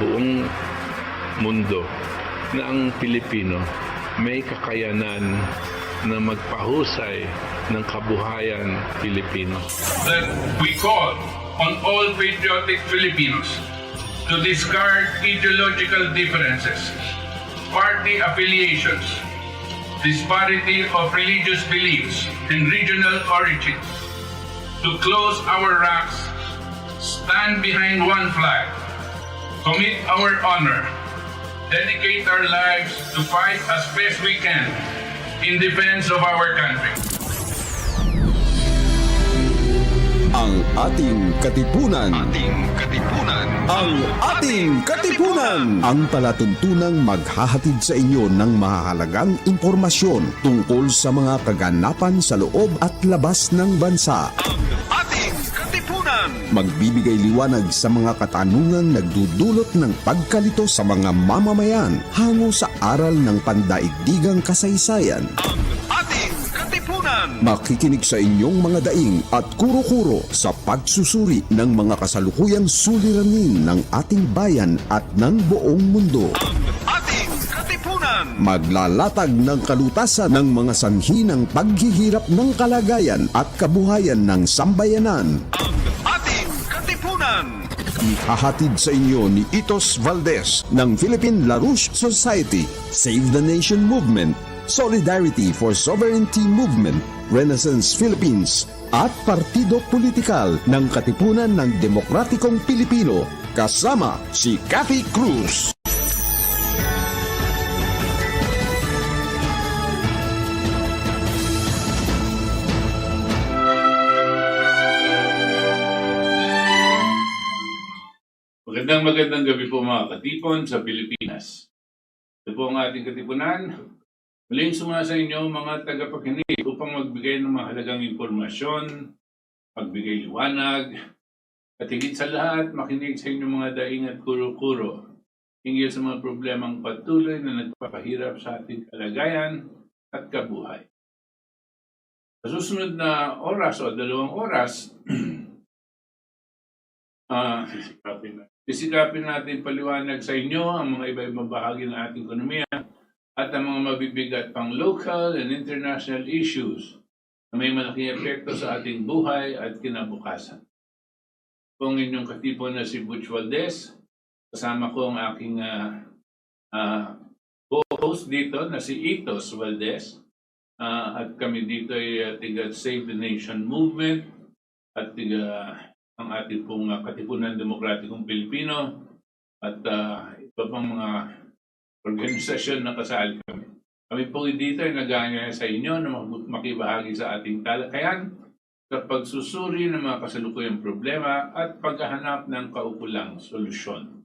buong mundo na ang Pilipino may kakayanan na magpahusay ng kabuhayan Pilipino. That we call on all patriotic Filipinos to discard ideological differences, party affiliations, disparity of religious beliefs and regional origin, to close our ranks, stand behind one flag, commit our honor, dedicate our lives to fight as best we can in defense of our country. Ang ating katipunan. Ang ating katipunan. Ang palatuntunang maghahatid sa inyo ng mahahalagang impormasyon tungkol sa mga kaganapan sa loob at labas ng bansa. Ang ating katipunan. Magbibigay liwanag sa mga katanungang nagdudulot ng pagkalito sa mga mamamayan hango sa aral ng pandaigdigang kasaysayan. Ang ating katipunan. Makikinig sa inyong mga daing at kuro-kuro sa pagsusuri ng mga kasalukuyang suliranin ng ating bayan at ng buong mundo. Ang ating katipunan. Maglalatag ng kalutasan ng mga sanhi ng paghihirap ng kalagayan at kabuhayan ng sambayanan. Ang ating katipunan. Ihahatid sa inyo ni Itos Valdes ng Philippine LaRouche Society, Save the Nation Movement, Solidarity for Sovereignty Movement, Renaissance Philippines, at Partido Politikal ng Katipunan ng Demokratikong Pilipino, kasama si Cathy Cruz. Magandang gabi po mga katipon sa Pilipinas. Ito po ang ating katipunan. Muling sumasa inyo mga tagapakinig upang magbigay ng mahalagang impormasyon, magbigay liwanag, at higit sa lahat makinig sa inyong mga daing at kuro-kuro hinggil sa mga problemang patuloy na nagpapahirap sa ating kalagayan at kabuhay. Sa susunod na oras o 2 oras, sisikapin natin paliwanag sa inyo ang mga iba-ibang bahagi ng ating ekonomiya at ang mga mabibigat pang local and international issues na may malaking epekto sa ating buhay at kinabukasan. Kung inyong katipon na si Butch Valdes, kasama ko ang aking co-host dito na si Itos Valdes, at kami dito ay tiga Save the Nation Movement at tiga ang ating pong Katipunan Demokratikong Pilipino at iba pang mga organisasyon na kasali kami. Kami po dito ay nag-aanyaya sa inyo na makibahagi sa ating talakayan sa pagsusuri ng mga kasalukuyang problema at paghahanap ng kaukulang solusyon.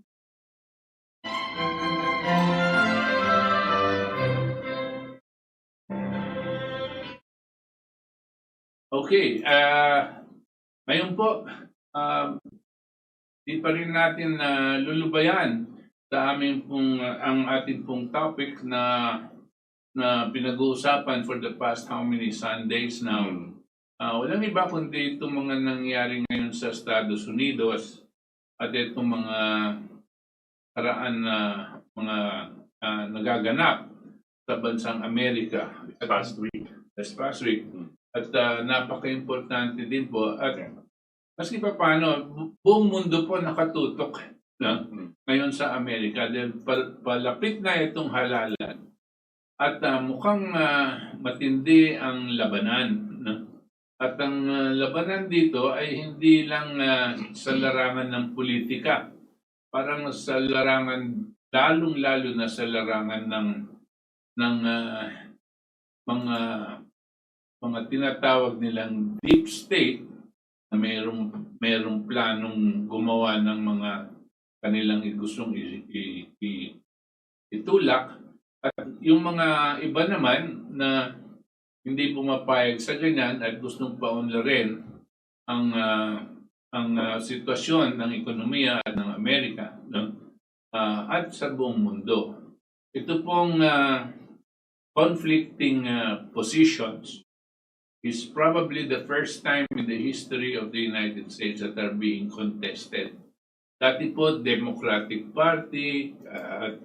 Okay, ngayon po, di pa rin natin lulubayan sa aming ang ating pong topic na pinag-uusapan for the past how many Sundays now. Walang iba kundi itong mga nangyari ngayon sa Estados Unidos at itong mga karaan na mga nagaganap sa bansang Amerika this past week. At napaka-importante din po at maski pa paano, buong mundo po nakatutok ngayon sa Amerika dahil palapit na itong halalan at mukhang matindi ang labanan. At ang labanan dito ay hindi lang sa larangan ng politika, parang sa larangan, lalong-lalo na sa larangan ng mga tinatawag nilang deep state na mayroong planong gumawa ng mga kanilang gustong itulak at yung mga iba naman na hindi pumapayag sa ganyan at gustong paunlarin ang sitwasyon ng ekonomiya ng Amerika at sa buong mundo. Ito pong conflicting positions is probably the first time in the history of the United States that are being contested. Dati po Democratic Party at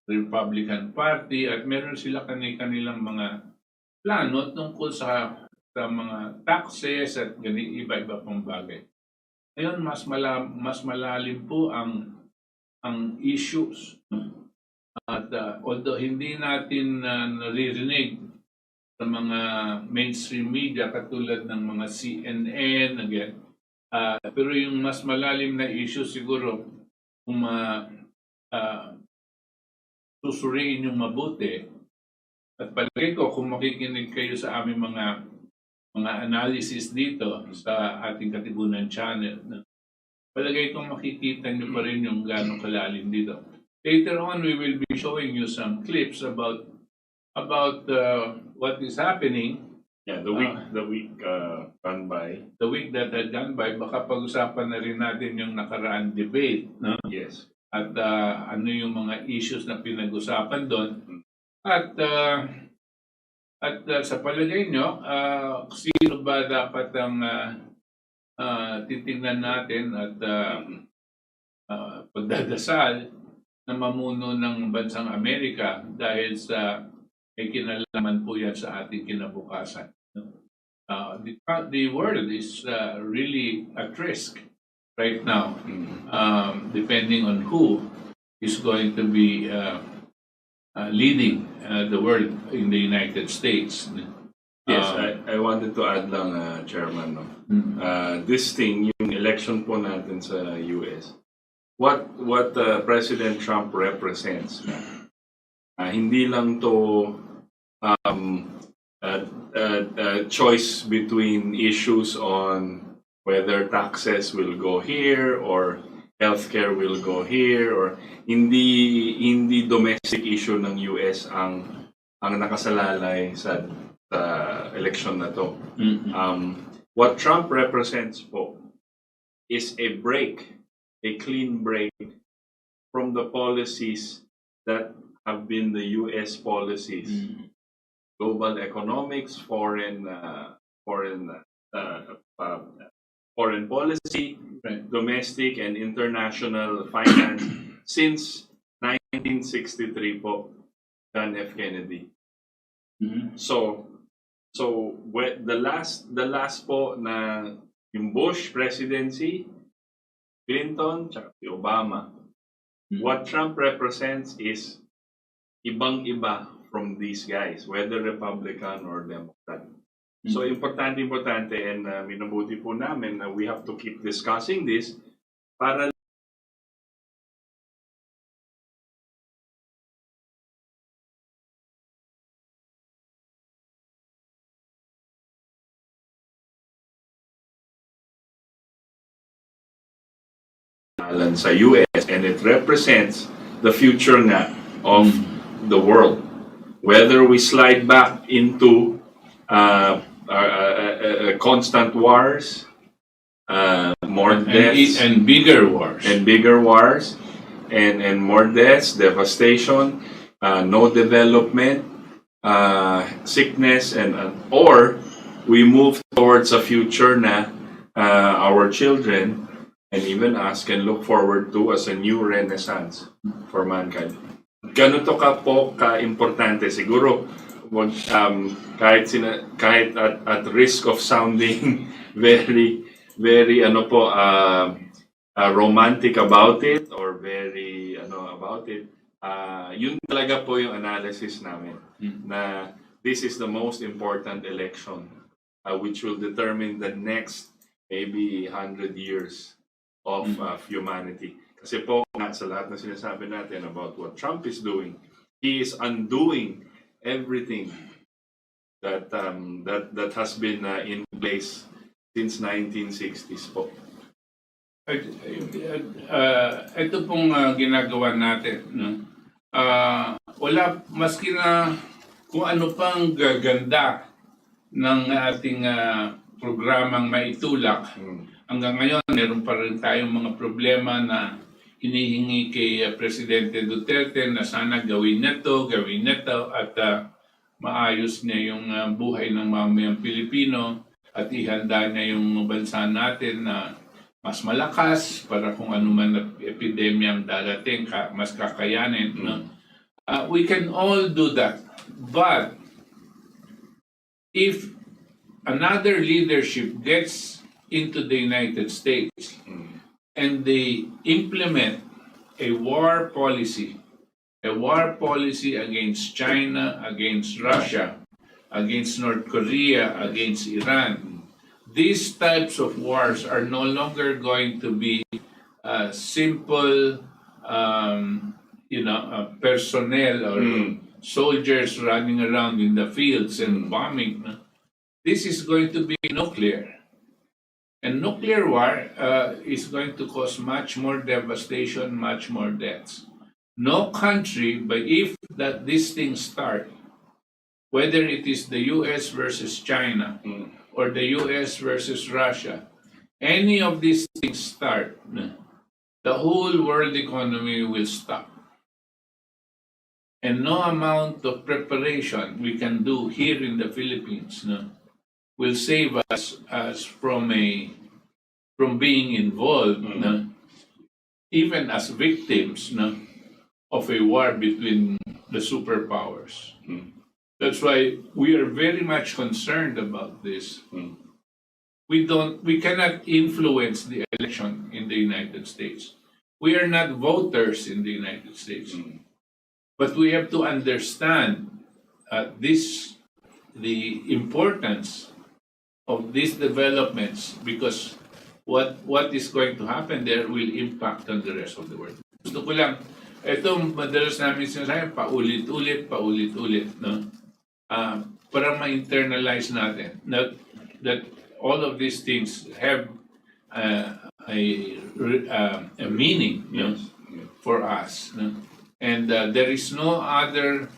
Republican Party at meron sila kanilang mga plano tungkol sa mga taxes at iba-iba pang bagay. Ngayon mas malalim po ang issues. At although hindi natin naririnig sa mga mainstream media katulad ng mga CNN again, pero yung mas malalim na issue siguro kung susuriin yung mabuti at palagay ko kung makikinig kayo sa aming mga analysis dito sa ating Katipunan channel, palagay ko makikita nyo pa rin yung gano'ng kalalim dito. Later on, we will be showing you some clips about what is happening. Yeah, the week gone by. The week that had gone by, baka pag-usapan na rin natin yung nakaraan debate, no? Yes. At ano yung mga issues na pinag-usapan doon. At sa palagay nyo, sino ba dapat ang titingnan natin at pagdadasal na mamuno ng bansang Amerika dahil sa may kinalaman po yan sa ating kinabukasan. The world is really at risk right now, depending on who is going to be leading the world in the United States. Yes, I wanted to add lang, Chairman, no? This thing, yung election po natin sa US, what President Trump represents, hindi lang to choice between issues on whether taxes will go here or healthcare will go here, or hindi domestic issue ng US ang nakasalalay sa election na to. What Trump represents po is a clean break from the policies that have been the US policies. Global economics, foreign policy, domestic and international finance since 1963 po, John F. Kennedy. So the last po na yung Bush presidency, Clinton, tsaka si Obama. What Trump represents is ibang-iba from these guys, whether Republican or Democrat. So importante and minabuti po namin na we have to keep discussing this para sa US, and it represents the future nga of the world. Whether we slide back into constant wars, more deaths, and bigger wars, and more deaths, devastation, no development, sickness, or we move towards a future na our children and even us can look forward to as a new renaissance for mankind. Ganun to ka-importante siguro. Kahit at risk of sounding very romantic about it or very about it, yun talaga po yung analysis namin na this is the most important election which will determine the next maybe 100 years of humanity. Kasi po sa lahat na sinasabi natin about what Trump is doing, he is undoing everything that has been in place since 1960s po. Ito pong ginagawa natin, no? Wala, maski na kung ano pang gaganda ng ating programang maitulak, hanggang ngayon meron pa rin tayong mga problema na hinihingi kay Presidente Duterte na sana gawin na to at maayos niya yung buhay ng mamayang Pilipino at ihanda niya yung bansa natin na mas malakas para kung ano man na epidemya ang darating, mas kakayanin. No? We can all do that. But if another leadership gets into the United States and they implement a war policy against China, against Russia, against North Korea, against Iran, these types of wars are no longer going to be simple, personnel or soldiers running around in the fields and bombing. This is going to be nuclear. And nuclear war is going to cause much more devastation, much more deaths. No country, but if these things start, whether it is the US versus China, or the US versus Russia, any of these things start, the whole world economy will stop. And no amount of preparation we can do here in the Philippines will save us from being involved, even as victims of a war between the superpowers. That's why we are very much concerned about this. We cannot influence the election in the United States. We are not voters in the United States. But we have to understand the importance of these developments, because what is going to happen there will impact on the rest of the world. Gusto ko lang, ito madalas namin sinasabi, paulit-ulit, no? Para ma-internalize natin that all of these things have a meaning for us. No? And there is no other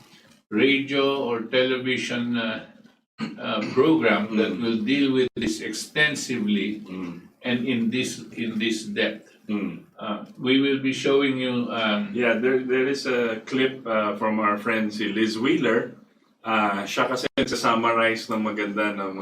radio or television program that will deal with this extensively and in this depth. We will be showing you. There is a clip from our friend si Liz Wheeler. Siya kasi nagsa-summarize ng maganda ng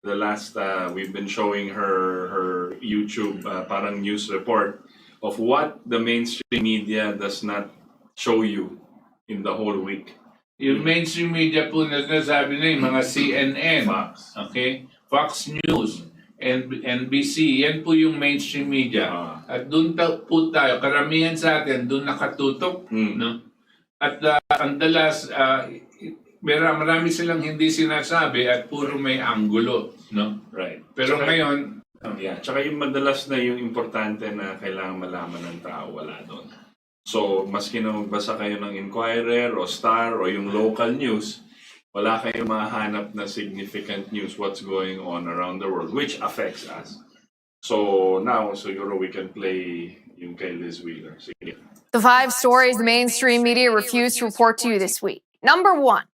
the last we've been showing her YouTube parang news report of what the mainstream media does not show you in the whole week. Yung mainstream media po na sabi na yung mga CNN, Fox. Okay? Fox News, NBC, yan po yung mainstream media. At doon po tayo, karamihan sa atin, doon nakatutok. No? At ang dalas, marami silang hindi sinasabi at puro may anggulo. No? Right. Pero ngayon, tsaka yung madalas na yung importante na kailangan malaman ng tao, wala doon. So, maski na magbasa kayo ng Inquirer o Star o yung local news, wala kayong mahanap na significant news what's going on around the world, which affects us. So, now, siguro we can play yung kay Liz Wheeler. Sige. The 5 stories the mainstream media refused to report to you this week. Number 1.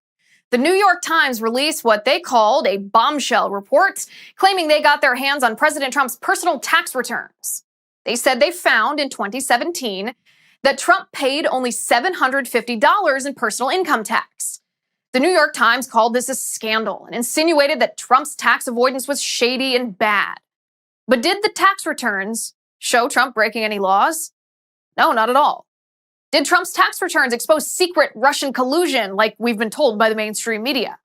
The New York Times released what they called a bombshell report, claiming they got their hands on President Trump's personal tax returns. They said they found in 2017 that Trump paid only $750 in personal income tax. The New York Times called this a scandal and insinuated that Trump's tax avoidance was shady and bad. But did the tax returns show Trump breaking any laws? No, not at all. Did Trump's tax returns expose secret Russian collusion like we've been told by the mainstream media?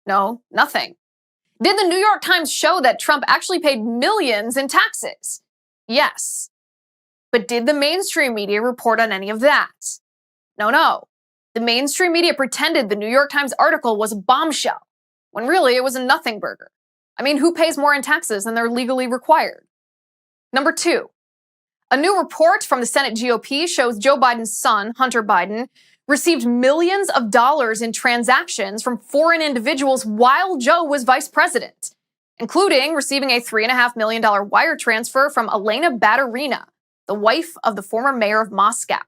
No, nothing. Did the New York Times show that Trump actually paid millions in taxes? Yes. But did the mainstream media report on any of that? No. The mainstream media pretended the New York Times article was a bombshell, when really it was a nothing burger. I mean, who pays more in taxes than they're legally required? Number 2. A new report from the Senate GOP shows Joe Biden's son, Hunter Biden, received millions of dollars in transactions from foreign individuals while Joe was vice president, including receiving a $3.5 million wire transfer from Elena Baturina, the wife of the former mayor of Moscow.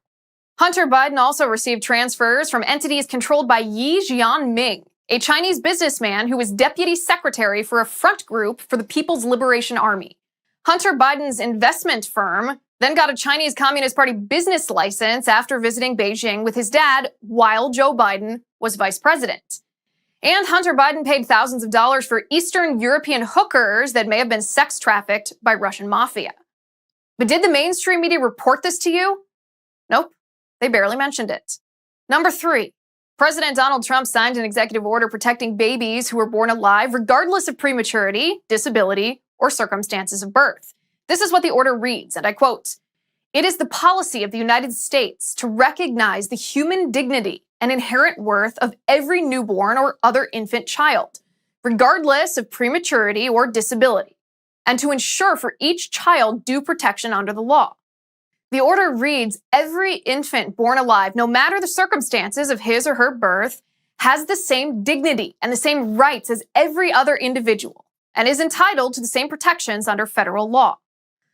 Hunter Biden also received transfers from entities controlled by Yi Jianming, a Chinese businessman who was deputy secretary for a front group for the People's Liberation Army. Hunter Biden's investment firm then got a Chinese Communist Party business license after visiting Beijing with his dad while Joe Biden was vice president. And Hunter Biden paid thousands of dollars for Eastern European hookers that may have been sex trafficked by Russian mafia. But did the mainstream media report this to you? Nope, they barely mentioned it. Number 3, President Donald Trump signed an executive order protecting babies who were born alive regardless of prematurity, disability, or circumstances of birth. This is what the order reads, and I quote, "It is the policy of the United States to recognize the human dignity and inherent worth of every newborn or other infant child, regardless of prematurity or disability, and to ensure for each child due protection under the law." The order reads, every infant born alive, no matter the circumstances of his or her birth, has the same dignity and the same rights as every other individual, and is entitled to the same protections under federal law.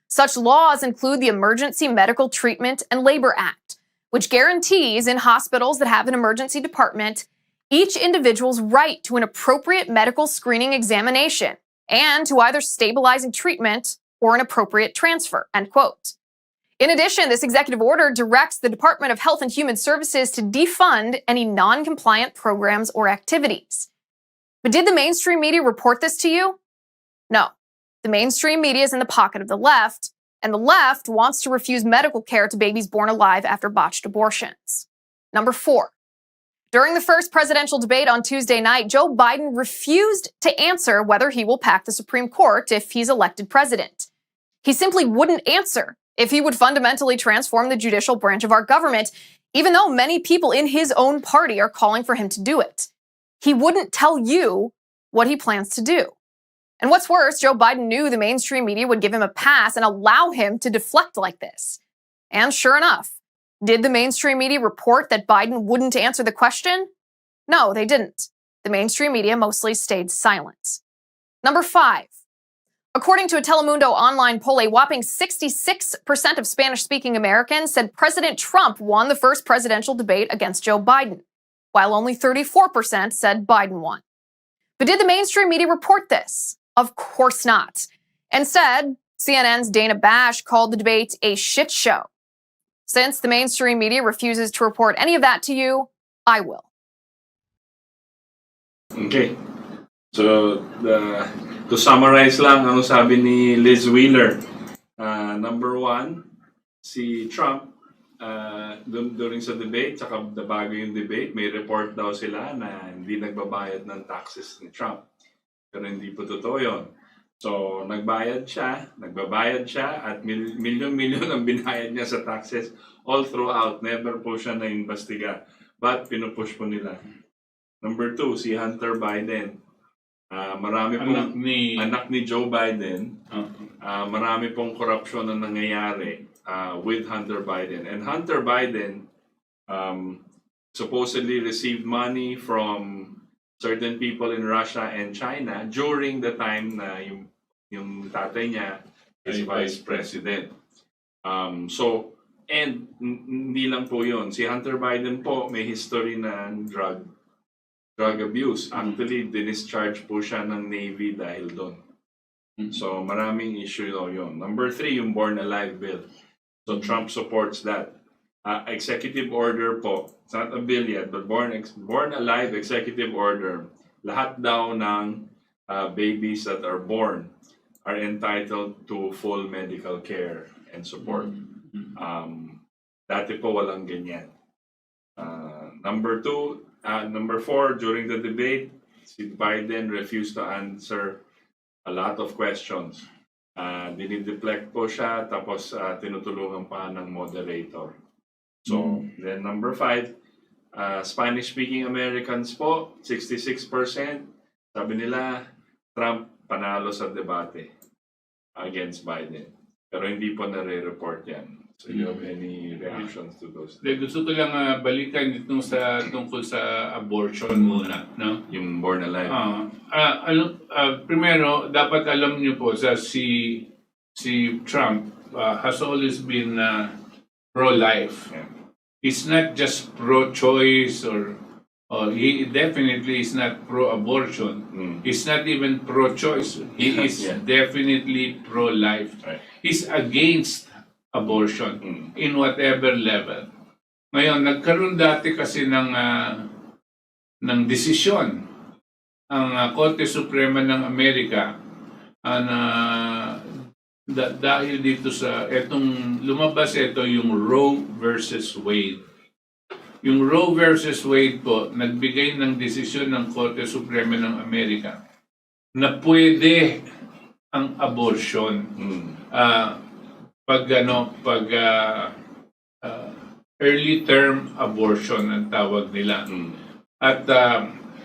Such laws include the Emergency Medical Treatment and Labor Act, which guarantees in hospitals that have an emergency department each individual's right to an appropriate medical screening examination and to either stabilizing treatment or an appropriate transfer, end quote. In addition, this executive order directs the Department of Health and Human Services to defund any non-compliant programs or activities. But did the mainstream media report this to you? No. The mainstream media is in the pocket of the left, and the left wants to refuse medical care to babies born alive after botched abortions. Number 4. During the first presidential debate on Tuesday night, Joe Biden refused to answer whether he will pack the Supreme Court if he's elected president. He simply wouldn't answer if he would fundamentally transform the judicial branch of our government, even though many people in his own party are calling for him to do it. He wouldn't tell you what he plans to do. And what's worse, Joe Biden knew the mainstream media would give him a pass and allow him to deflect like this. And sure enough, did the mainstream media report that Biden wouldn't answer the question? No, they didn't. The mainstream media mostly stayed silent. Number 5. According to a Telemundo online poll, a whopping 66% of Spanish-speaking Americans said President Trump won the first presidential debate against Joe Biden, while only 34% said Biden won. But did the mainstream media report this? Of course not. Instead, CNN's Dana Bash called the debate a shit show. Since the mainstream media refuses to report any of that to you, I will. Okay. So, to summarize lang, ano sabi ni Liz Wheeler? Number 1, si Trump, during sa debate, saka bago yung debate, may report daw sila na hindi nagbabayad ng taxes ni Trump. Pero hindi po totoo yun. So, nagbabayad siya, at milyon-milyon ang binayad niya sa taxes all throughout. Never po siya na-investiga. But, pinupush po nila. Number 2, si Hunter Biden. Marami pong anak ni Joe Biden. Marami pong korupsyon na nangyayari with Hunter Biden. And Hunter Biden supposedly received money from certain people in Russia and China during the time na yung tatay niya is vice president. So, and hindi lang po yun. Si Hunter Biden po may history ng drug abuse. Actually, dinischarge po siya ng Navy dahil doon. So, maraming issue yun. Number 3, yung Born Alive bill. So, Trump supports that. Executive order po. It's not a bill yet, but Born Alive executive order. Lahat daw ng babies that are born are entitled to full medical care and support. Dati po walang ganyan. Number 4, during the debate, si Biden refused to answer a lot of questions. Dinideflect po siya, tapos tinutulungan pa ng moderator. So, then number 5, Spanish-speaking Americans po, 66%. Sabi nila, Trump panalo sa debate against Biden. Pero hindi po nare-report yan. So, you have any reactions to those? Gusto ko lang balikan tungkol sa abortion muna, no? Yung Born Alive. Primero, dapat alam niyo po si Trump has always been pro-life. Yeah. He's not just pro-choice or he definitely is not pro-abortion. He's not even pro-choice. He is definitely pro-life. Right. He's against abortion in whatever level. Ngayon, nagkaroon dati kasi ng desisyon ang Korte Suprema ng Amerika na dahil dito sa etong lumabas ito yung Roe versus Wade. Yung Roe versus Wade po, nagbigay ng desisyon ng Korte Suprema ng Amerika na pwede ang abortion. Pag early term abortion ang tawag nila. At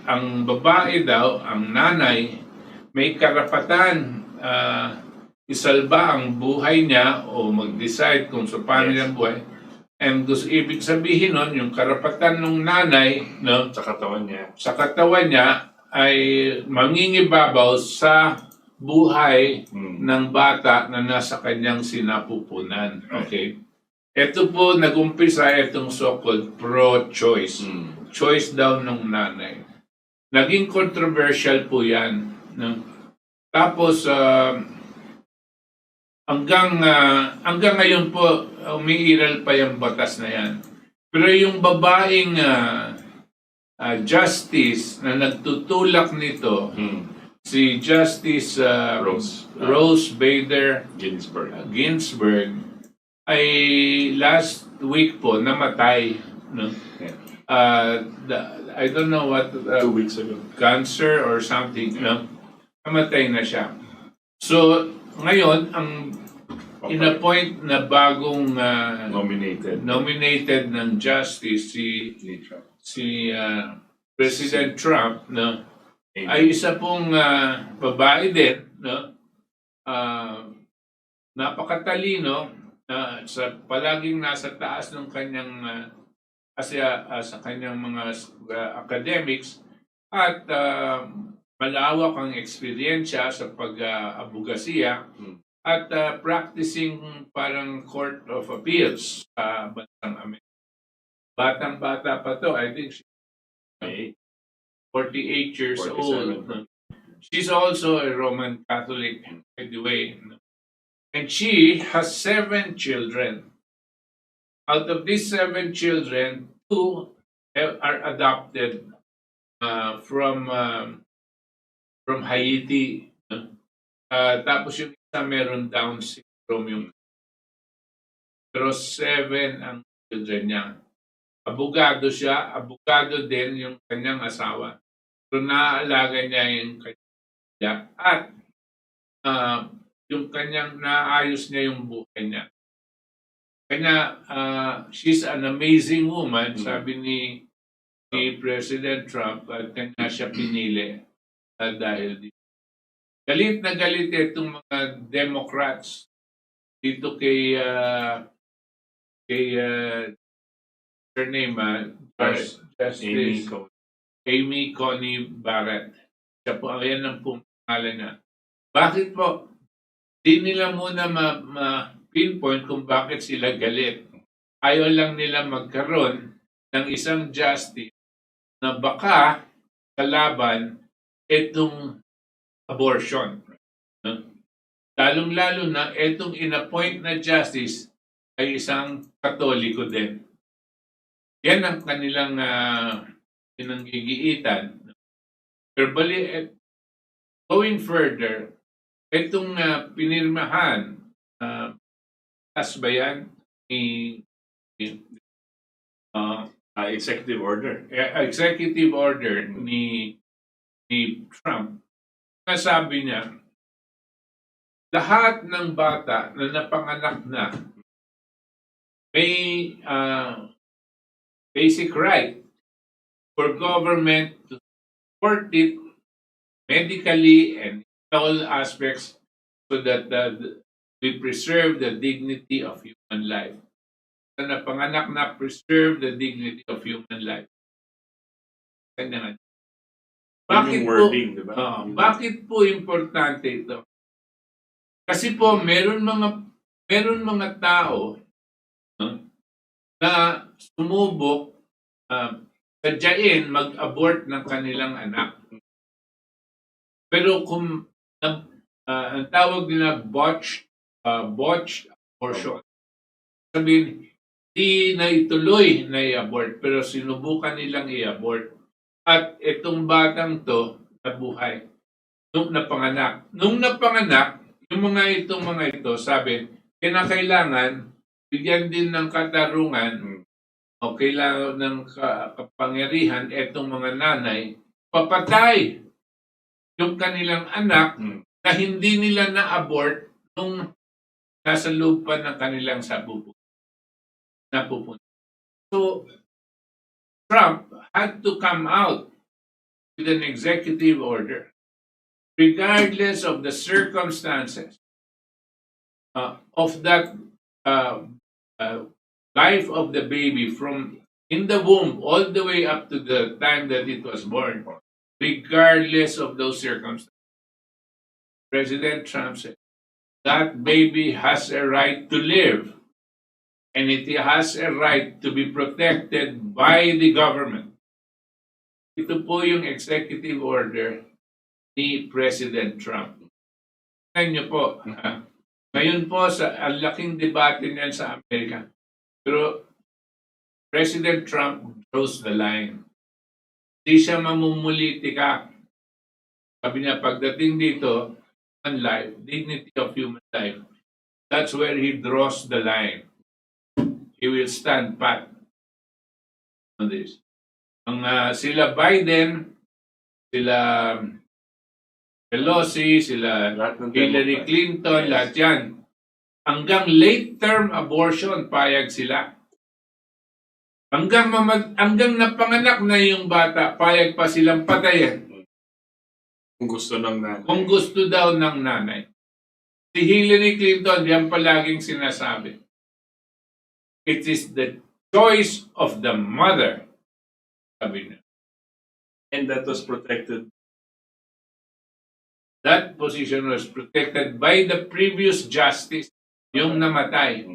ang babae daw, ang nanay, may karapatan isalba ang buhay niya o mag-decide kung sa paano niya buhay. And gusto ibig sabihin nun, yung karapatan ng nanay, no, Sa katawan niya. sa katawan niya ay mangingibabaw sa buhay ng bata na nasa kanyang sinapupunan. Okay? Ito po, nag-umpisa itong so-called pro-choice. Choice daw ng nanay. Naging controversial po yan. No? Tapos, hanggang ngayon po, umiiral pa yung batas na yan. Pero yung babaeng justice na nagtutulak nito, si Justice Rose Bader Ginsburg, ay last week po namatay. No? I don't know what 2 weeks ago. cancer or something. No? Namatay na siya. So ngayon ang in-appoint na bagong nominated ng justice si President Trump, no, ay isa pong babae din, no, napakatalino, palaging nasa taas ng kanyang sa kanyang mga academics at malawak ang eksperyensya sa pag-abogasiya at practicing parang Court of Appeals sa bansang Amerika. Batang-bata pa to, I think she's 48 years 47. old. She's also a Roman Catholic, by the way. And she has 7 children. Out of these 7 children, 2 are adopted from Haiti. Tapos yung isa meron Down syndrome yung. Pero 7 ang children niya. Abogado siya, abogado din yung kanyang asawa. Pero naaalaga niya yung kanya. At yung kanyang naayos niya yung buhay niya. Kanya, she's an amazing woman, sabi ni President Trump, at kanya siya pinili dahil dito. Galit na galit itong mga Democrats dito kay her name, Justice Amy Coney Barrett. Siya po, ayan ang pangalan niya. Bakit po? Di nila muna ma-pinpoint kung bakit sila galit. Ayaw lang nila magkaroon ng isang justice na baka kalaban itong abortion. Lalong-lalo na itong in-appoint na justice ay isang Katoliko din. Yan ang kanilang pinanggigiitan. Pero going further, itong pinirmahan, ba yan? Executive order. Executive order ni Trump. Nasabi niya, lahat ng bata na napanganak na may basic right for government to support it medically and in all aspects so that we preserve the dignity of human life. Na napanganak na preserve the dignity of human life. Kanya nga. Bakit po, wording, diba? Bakit po importante ito? Kasi po meron mga tao na sumubok sadyain mag-abort ng kanilang anak. Pero kung ang tawag nila botched abortion, sabihin, di na ituloy na i-abort pero sinubukan nilang i-abort. At itong batang to nabuhay nung napanganak. Nung napanganak, yung mga ito, sabi, kinakailangan bigyan din ng katarungan o kailangan ng kapangyarihan etong mga nanay, papatay yung kanilang anak na hindi nila na-abort nung nasa loob pa ng kanilang napupunta. So, Trump had to come out with an executive order, regardless of the circumstances of that life of the baby from in the womb all the way up to the time that it was born, regardless of those circumstances. President Trump said, that baby has a right to live and it has a right to be protected by the government. Ito po yung executive order ni President Trump. Tingnan niyo po, ngayon po, ang laking debate niyan sa Amerika. Pero President Trump draws the line. Hindi siya mamumulitika. Sabi niya, pagdating dito, human life, dignity of human life, that's where he draws the line. He will stand pat on this. Sila Biden, sila Pelosi, sila Hillary Clinton, lahat yan. Hanggang late-term abortion, payag sila. Hanggang napanganak na yung bata, payag pa silang patayin. Kung gusto ng nanay. Kung gusto daw ng nanay. Si Hillary Clinton, yan palaging sinasabi. It is the choice of the mother. Sabi niya. And that was protected. That position was protected by the previous justice, yung namatay.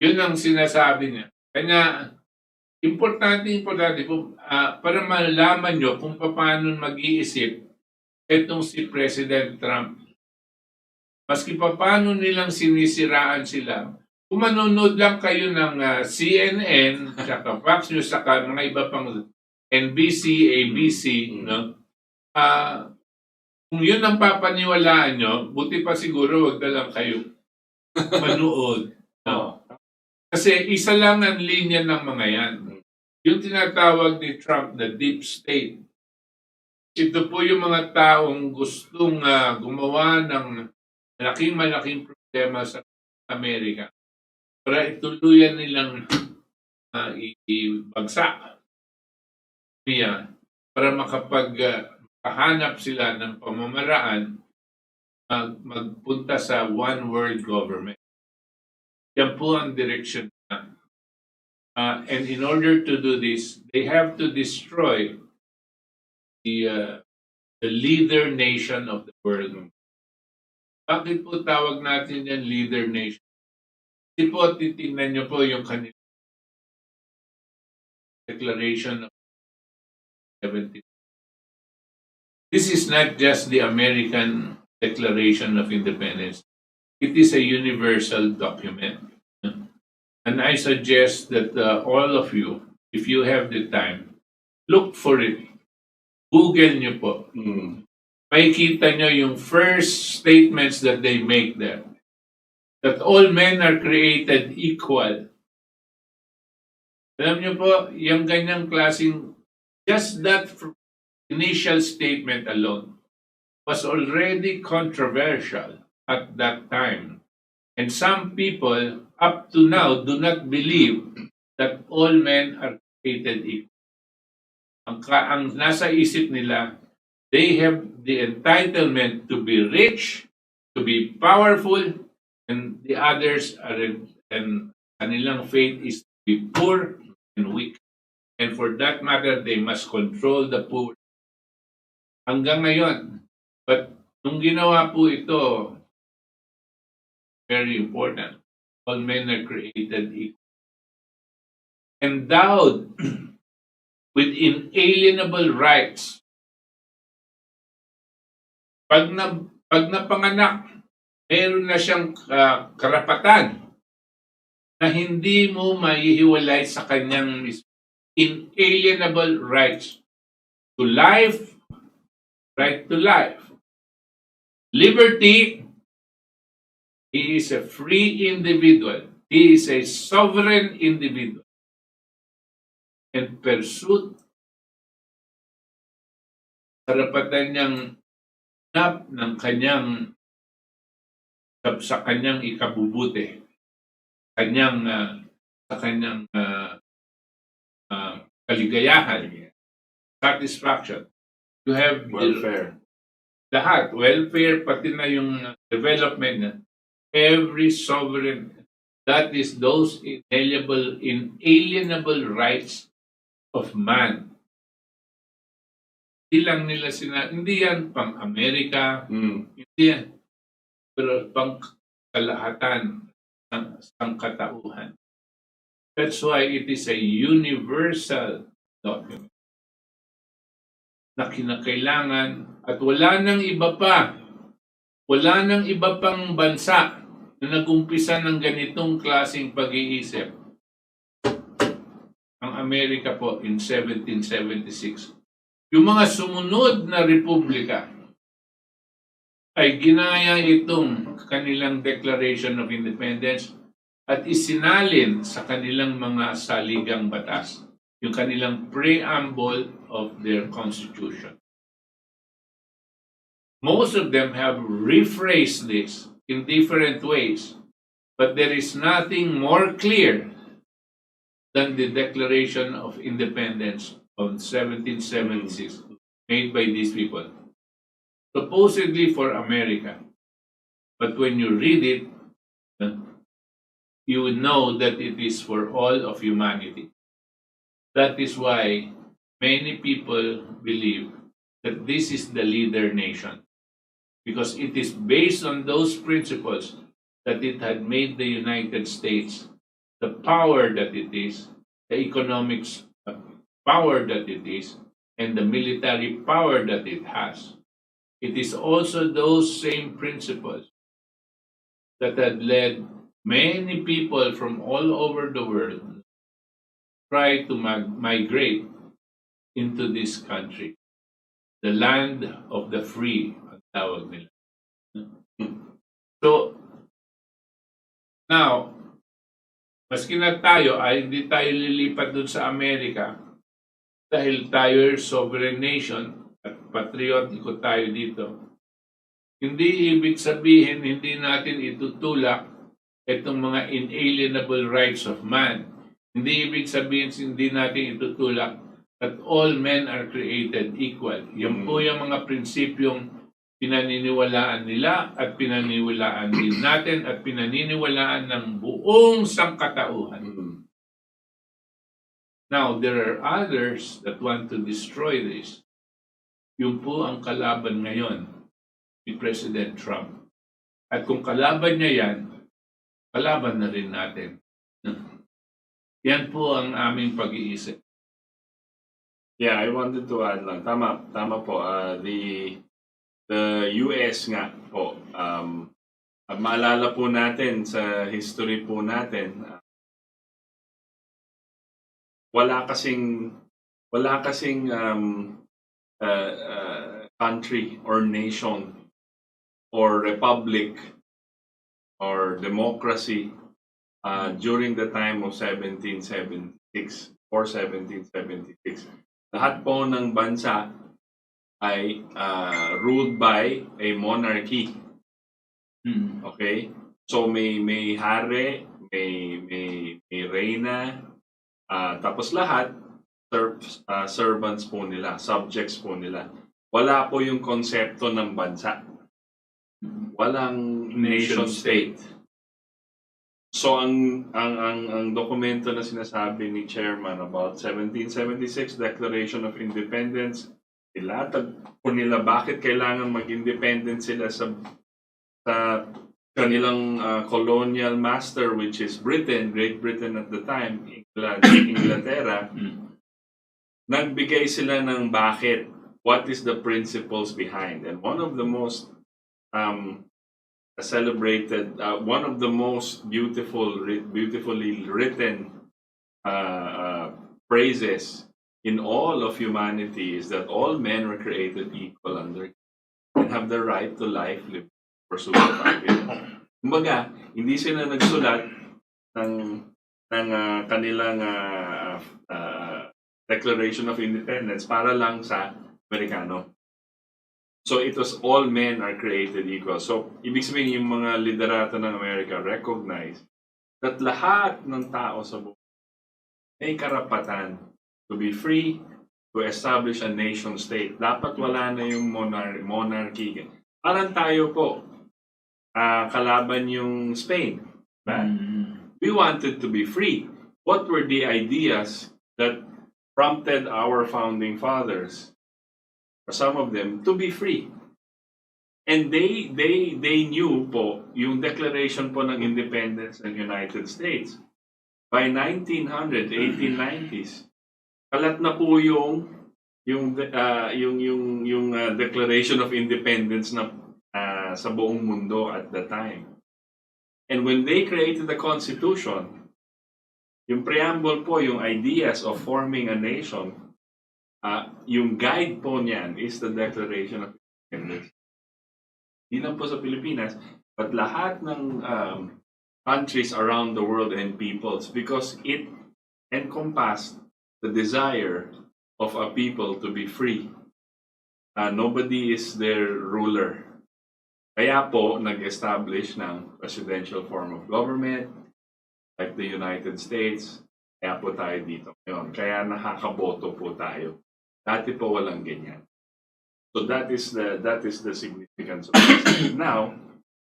Yun ang sinasabi niya. Kanya, importante po, para malaman nyo kung paano mag-iisip itong si President Trump. Maski paano nilang sinisiraan sila. Kung manonood lang kayo ng CNN, saka Fox News, saka mga iba pang NBC, ABC, no? Kung yun ang papaniwalaan nyo, buti pa siguro wag na lang kayo manood. No? Kasi isa lang ang linya ng mga yan. Yung tinatawag ni Trump na deep state. Ito po yung mga taong gustong gumawa ng malaking problema sa Amerika para ituluyan nilang ibagsak niya para makapaghanap sila ng pamamaraan magpunta sa one world government. Yan po ang direction na. And in order to do this, they have to destroy the leader nation of the world. Bakit po tawag natin yan leader nation? Kasi po, titingnan nyo po yung kanilang declaration of 17. This is not just the American Declaration of Independence. It is a universal document. And I suggest that all of you, if you have the time, look for it. Google nyo po. Makikita nyo yung first statements that they make there. That all men are created equal. Alam nyo po, yung ganyang klaseng, just that initial statement alone was already controversial at that time. And some people, up to now, do not believe that all men are created equal. Ang nasa isip nila, they have the entitlement to be rich, to be powerful, and the others are, and kanilang fate is to be poor and weak. And for that matter, they must control the poor. Hanggang ngayon. But nung ginawa po ito, very important, all men are created equal. Endowed with inalienable rights. Pag napanganak, meron na siyang karapatan na hindi mo maihiwalay sa kanyang inalienable rights to life, right to life, liberty, he is a free individual. He is a sovereign individual. And pursuit, karapatan niyang nap ng kanyang sa kanyang ikabubuti, sa kanyang kaligayahan, satisfaction. You have Welfare. lahat, welfare, pati na yung development na every sovereign, that is those inalienable rights of man. Hindi lang nila hindi yan pang Amerika, hindi yan, pero pang kalahatan ng sangkatauhan. That's why it is a universal document na kinakailangan at wala nang iba pang bansa na nag-umpisa ng ganitong klaseng pag-iisip. Ang Amerika po in 1776. Yung mga sumunod na republika ay ginaya itong kanilang Declaration of Independence at isinalin sa kanilang mga saligang batas, yung kanilang preamble of their constitution. Most of them have rephrased this in different ways, but there is nothing more clear than the Declaration of Independence of 1776 made by these people, supposedly for America. But when you read it, you would know that it is for all of humanity. That is why many people believe that this is the leader nation, because it is based on those principles that it had made the United States the power that it is, the economics power that it is, and the military power that it has. It is also those same principles that had led many people from all over the world try to migrate into this country, the land of the free, ang tawag nila. So, now, maski na tayo ay hindi tayo lilipat dun sa Amerika dahil tayo ay sovereign nation at patriotiko tayo dito. Hindi ibig sabihin hindi natin itutulak itong mga inalienable rights of man. Hindi ibig sabihin hindi natin itutulak that all men are created equal. Yan po yung mga prinsipyong pinaniniwalaan nila at pinaniniwalaan din natin at pinaniniwalaan ng buong sangkatauhan. Now, there are others that want to destroy this. Yun po ang kalaban ngayon ni President Trump. At kung kalaban niya yan, kalaban na rin natin. Yan po ang aming pag-iisip. Yeah, I wanted to add lang. Tama po. The US nga po, maalala po natin sa history po natin, wala kasing country or nation or republic or democracy during the time of 1776 or 1776. Lahat po ng bansa ay ruled by a monarchy. Okay? So may hari, may reyna, tapos lahat servants po nila, subjects po nila. Wala po yung konsepto ng bansa. Walang nation state. So ang dokumento na sinasabi ni Chairman about 1776 Declaration of Independence, ilatag po nila bakit kailangan mag-independent sila sa kanilang colonial master, which is Britain, Great Britain at the time, Inglaterra. Nagbigay sila ng bakit, what is the principles behind, and one of the most celebrated, one of the most beautifully written phrases in all of humanity is that all men were created equal under and have the right to life, liberty, for supermarket. Kumbaga, hindi sila nagsulat ng kanilang Declaration of Independence para lang sa Amerikano. So it was all men are created equal. So ibig sabihin yung mga liderato ng Amerika recognize that lahat ng tao sa buong may karapatan to be free, to establish a nation state. Dapat wala na yung monarchy. Parang tayo po, kalaban yung Spain. We wanted to be free. What were the ideas that prompted our founding fathers, or some of them, to be free? And they knew po yung declaration po ng independence ng United States. By 1900, 1890s, kalat na po yung Declaration of Independence na sa buong mundo at the time. And when they created the Constitution, yung preamble po, yung ideas of forming a nation, yung guide po niyan is the Declaration of Independence. Hindi lang po sa Pilipinas, but lahat ng countries around the world and peoples, because it encompassed the desire of a people to be free. Nobody is their ruler. Kaya po, nag-establish ng presidential form of government, like the United States. Kaya po tayo dito ngayon. Kaya nakakaboto po tayo. Dati po walang ganyan. So that is the significance of this. Now,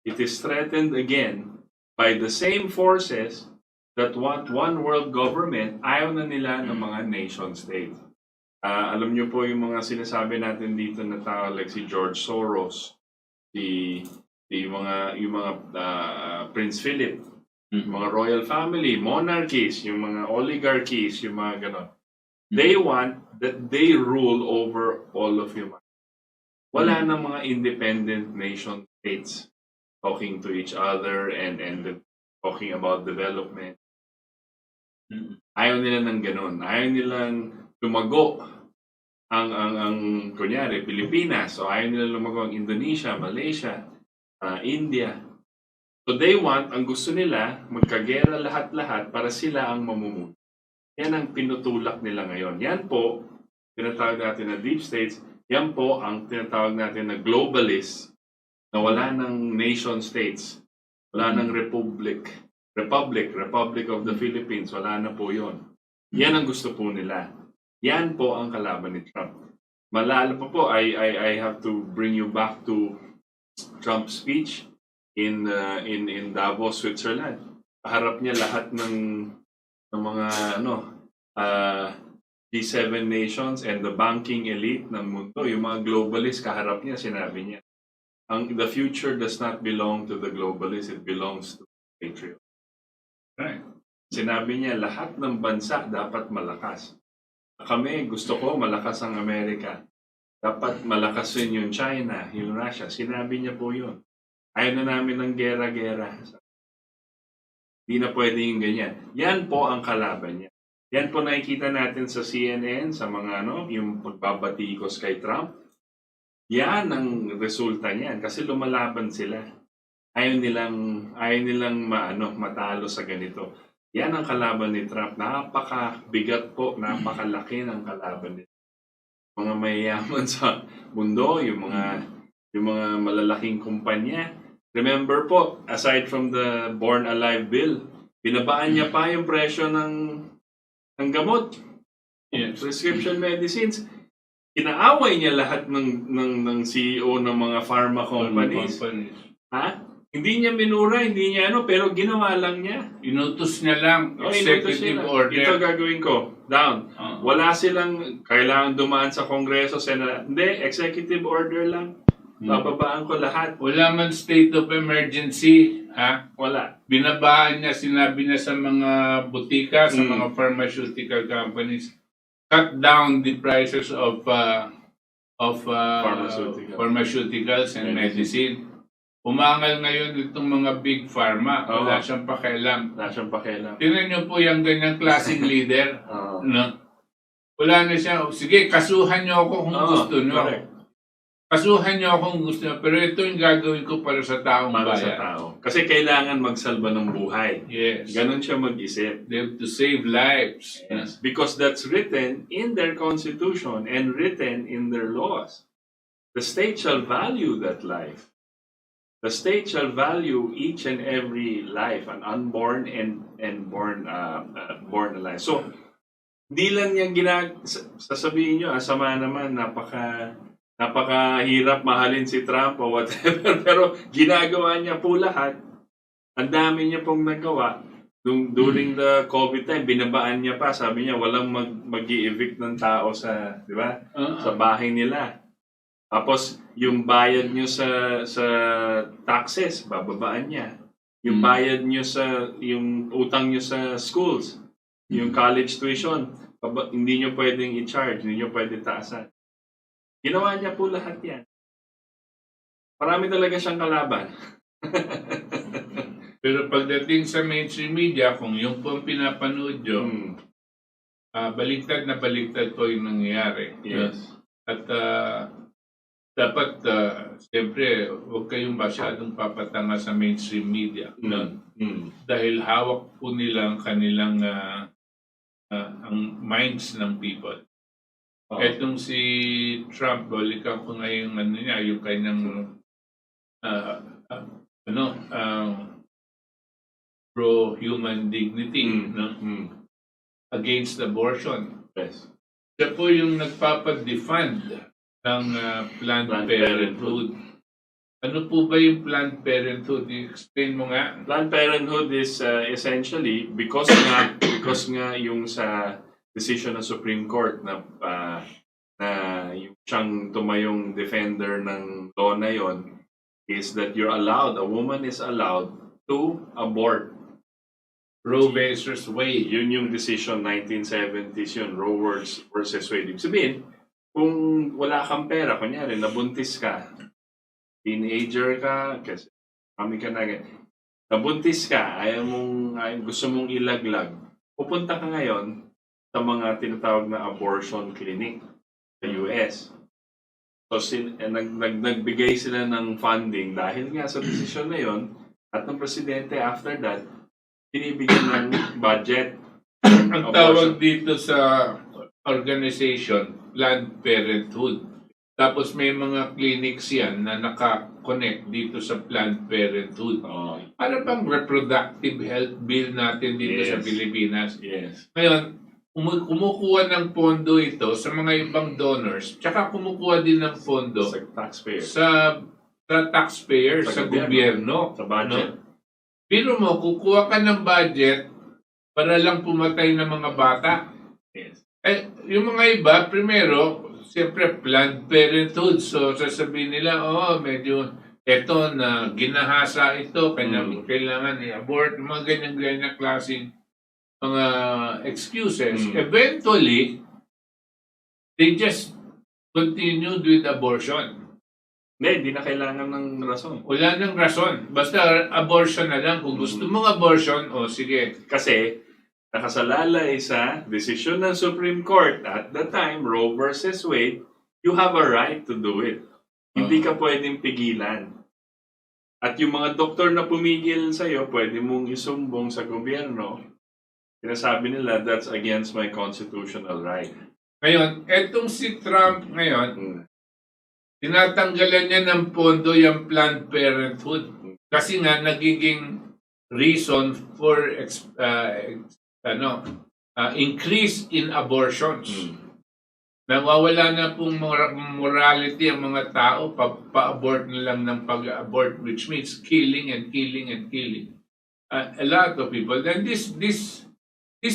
it is threatened again by the same forces that want one world government. Ayaw na nila ng mga nation state. Alam niyo po yung mga sinasabi natin dito na tao like si George Soros, yung mga Prince Philip, mga royal family, monarchies, yung mga oligarchies, yung mga ganon. They want that they rule over all of humanity. Wala na mga independent nation states talking to each other and talking about development. Ayaw nila ng ganon. Ayaw nilang lumago ang kunyari, Pilipinas. So ayaw nila lumago ang Indonesia, Malaysia, India. So they want, ang gusto nila, magkagera lahat-lahat para sila ang mamumuno. Yan ang pinutulak nila ngayon. Yan po, tinatawag natin na deep states. Yan po ang tinatawag natin na globalists na wala ng nation states. Wala ng republic of the Philippines. Wala na po yon. Yan ang gusto po nila. Yan po ang kalaban ni Trump. Malala pa po, I have to bring you back to Trump's speech in Davos, Switzerland. Harap niya lahat ng mga G7 nations and the banking elite ng mundo. Yung mga globalists, kaharap niya, sinabi niya, the future does not belong to the globalists, it belongs to the patriots. Right. Sinabi niya, lahat ng bansa dapat malakas. Kami, gusto ko malakas ang Amerika. Dapat malakas rin yung China, yung Russia. Sinabi niya po yun. Ayaw na namin ng gera-gera. Hindi na pwede yung ganyan. Yan po ang kalaban niya. Yan po nakikita natin sa CNN, sa mga yung pagbabatikos kay Trump. Yan ang resulta niyan. Kasi lumalaban sila. Ayaw nilang matalo sa ganito. Yan ang kalaban ni Trump. Napakabigat po, napakalaki ng kalaban nito. Mga mayayaman sa mundo, yung mga malalaking kumpanya. Remember po, aside from the Born Alive Bill, binabaan niya pa yung presyo ng gamot. Yes. Prescription medicines. Inaaway niya lahat ng CEO ng mga pharma companies. Ha? Hindi niya minura, hindi niya pero ginawa lang niya. Inutos niya lang. Executive order. Ito gagawin ko. Down. Wala silang kailangan dumaan sa Kongreso, Senate. Hindi, executive order lang. Bababaan ko lahat. Wala man state of emergency. Ha? Wala. Binabaan niya, sinabi niya sa mga butika, sa mga pharmaceutical companies, cut down the prices of pharmaceuticals and medicine. Umangal ngayon itong mga big pharma. Wala siyang pakialam. Tingnan niyo po yung ganyang klaseng leader. No? Wala na siya. Sige, kasuhan niyo ako kung gusto niyo. kasuhan niyo akong gusto niyo, pero ito yung gagawin ko para sa taong Para sa bayan. tao. Kasi kailangan magsalba ng buhay. Yes. Ganon siya mag-isip. They have to save lives. Yes. Because that's written in their constitution and written in their laws. The state shall value that life. The state shall value each and every life, an unborn and born alive. So, di lang yan sasabihin nyo, sama naman, napakahirap mahalin si Trump o whatever, pero ginagawa niya po lahat. Ang dami niya pong nagawa. During the COVID time, binabaan niya pa, sabi niya, walang mag-i-evict ng tao sa, di ba? Sa bahay nila. Tapos, yung bayad nyo sa taxes, bababaan niya. Yung bayad nyo yung utang nyo sa schools, yung college tuition, hindi nyo pwedeng i-charge, hindi nyo pwedeng taasan. Ginawa niya po lahat yan. Marami talaga siyang kalaban. Pero pagdating sa mainstream media, kung yung po ang pinapanood nyo, baliktad na baliktad po yung nangyayari. Yes. At dapat, siyempre, huwag kayong masyadong papatanga sa mainstream media. Dahil hawak po nila ang kanilang ang minds ng people. Etong si Trump, balikan ko ngayon yung kanyang pro-human dignity against abortion. Yes. Siya po yung nagpapadefend ng Planned Parenthood. Ano po ba yung Planned Parenthood? Explain mo nga. Planned Parenthood is essentially because nga yung sa decision ng Supreme Court na yung siyang tumayong defender ng law na yon is that a woman is allowed to abort. Roe versus Wade. Yun yung decision 1970s yun, Roe versus Wade. Ibig sabihin, kung wala kang pera, kunyari, nabuntis ka, teenager ka, kasi kami ka na, nabuntis ka, gusto mong ilaglag, pupunta ka ngayon sa mga tinatawag na abortion clinic sa US. So, nagbigay sila ng funding dahil nga sa desisyon na yon at ng presidente after that, binibigyan ng budget. Ang tawag dito sa organization, Planned Parenthood. Tapos may mga clinics yan na naka-connect dito sa Planned Parenthood. Para bang reproductive health bill natin dito sa Pilipinas. Yes. Ngayon, kumukuha ng pondo ito sa mga ibang donors, tsaka kumukuha din ng pondo Sa taxpayer. sa taxpayer, sa gobyerno. Sa budget. Pero mo, kukuha ka ng budget para lang pumatay ng mga bata. Yes. Yung mga iba, primero, siyempre, Planned Parenthood. So, sasabihin nila, medyo, eto na ginahasa ito, kailangan i-abort, mga ganyan-ganyan klaseng mga excuses. Eventually, they just continued with abortion. Hindi na kailangan ng rason. Wala nang rason. Basta abortion na lang. Kung gusto mong abortion, sige. Kasi, nakasalalay sa desisyon ng Supreme Court at the time, Roe versus Wade, you have a right to do it. Hindi ka pwedeng pigilan. At yung mga doktor na pumigil sa'yo, pwede mong isumbong sa gobyerno. Sinasabi nila, that's against my constitutional right. Ngayon, etong si Trump ngayon, tinatanggalan niya ng pondo yung Planned Parenthood. Kasi nga, nagiging reason for increase in abortions. Nawawala na pong morality ang mga tao, pa-abort na lang ng pag-abort, which means killing and killing and killing. A lot of people. Then this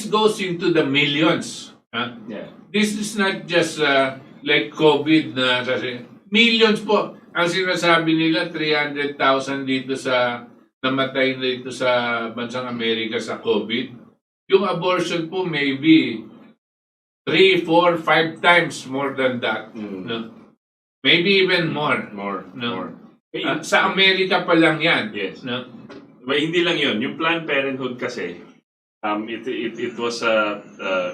goes into the millions. Yeah. This is not just like COVID na millions po. Ang sinasabi nila 300,000 dito sa namatay dito sa bansang Amerika sa COVID. Yung abortion po maybe 3, 4, 5 times more than that. No? Maybe even more. More. Sa Amerika pa lang yan. Yes. No? But hindi lang yun. Yung Planned Parenthood kasi, It was a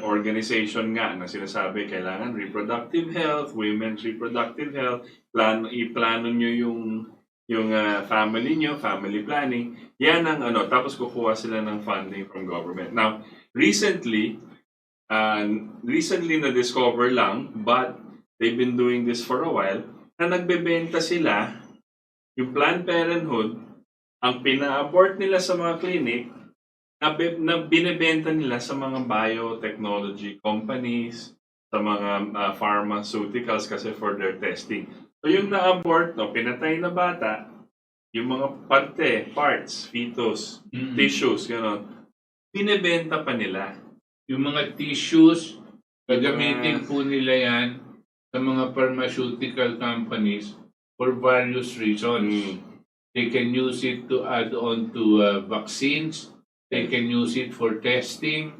organization nga na sinasabi kailangan reproductive health, women's reproductive health, iplano nyo yung family nyo, family planning. Yan ang ano, tapos kukuha sila ng funding from government. Now, recently na-discover lang, but they've been doing this for a while, na nagbebenta sila yung Planned Parenthood, ang pina-abort nila sa mga clinic, na binibenta nila sa mga biotechnology companies, sa mga pharmaceuticals kasi for their testing. So yung na-abort, pinatay na bata, yung mga parts, fetus, tissues, gano'n, binibenta pa nila. Yung mga tissues, gagamitin po nila yan sa mga pharmaceutical companies for various reasons. They can use it to add on to vaccines. They can use it for testing.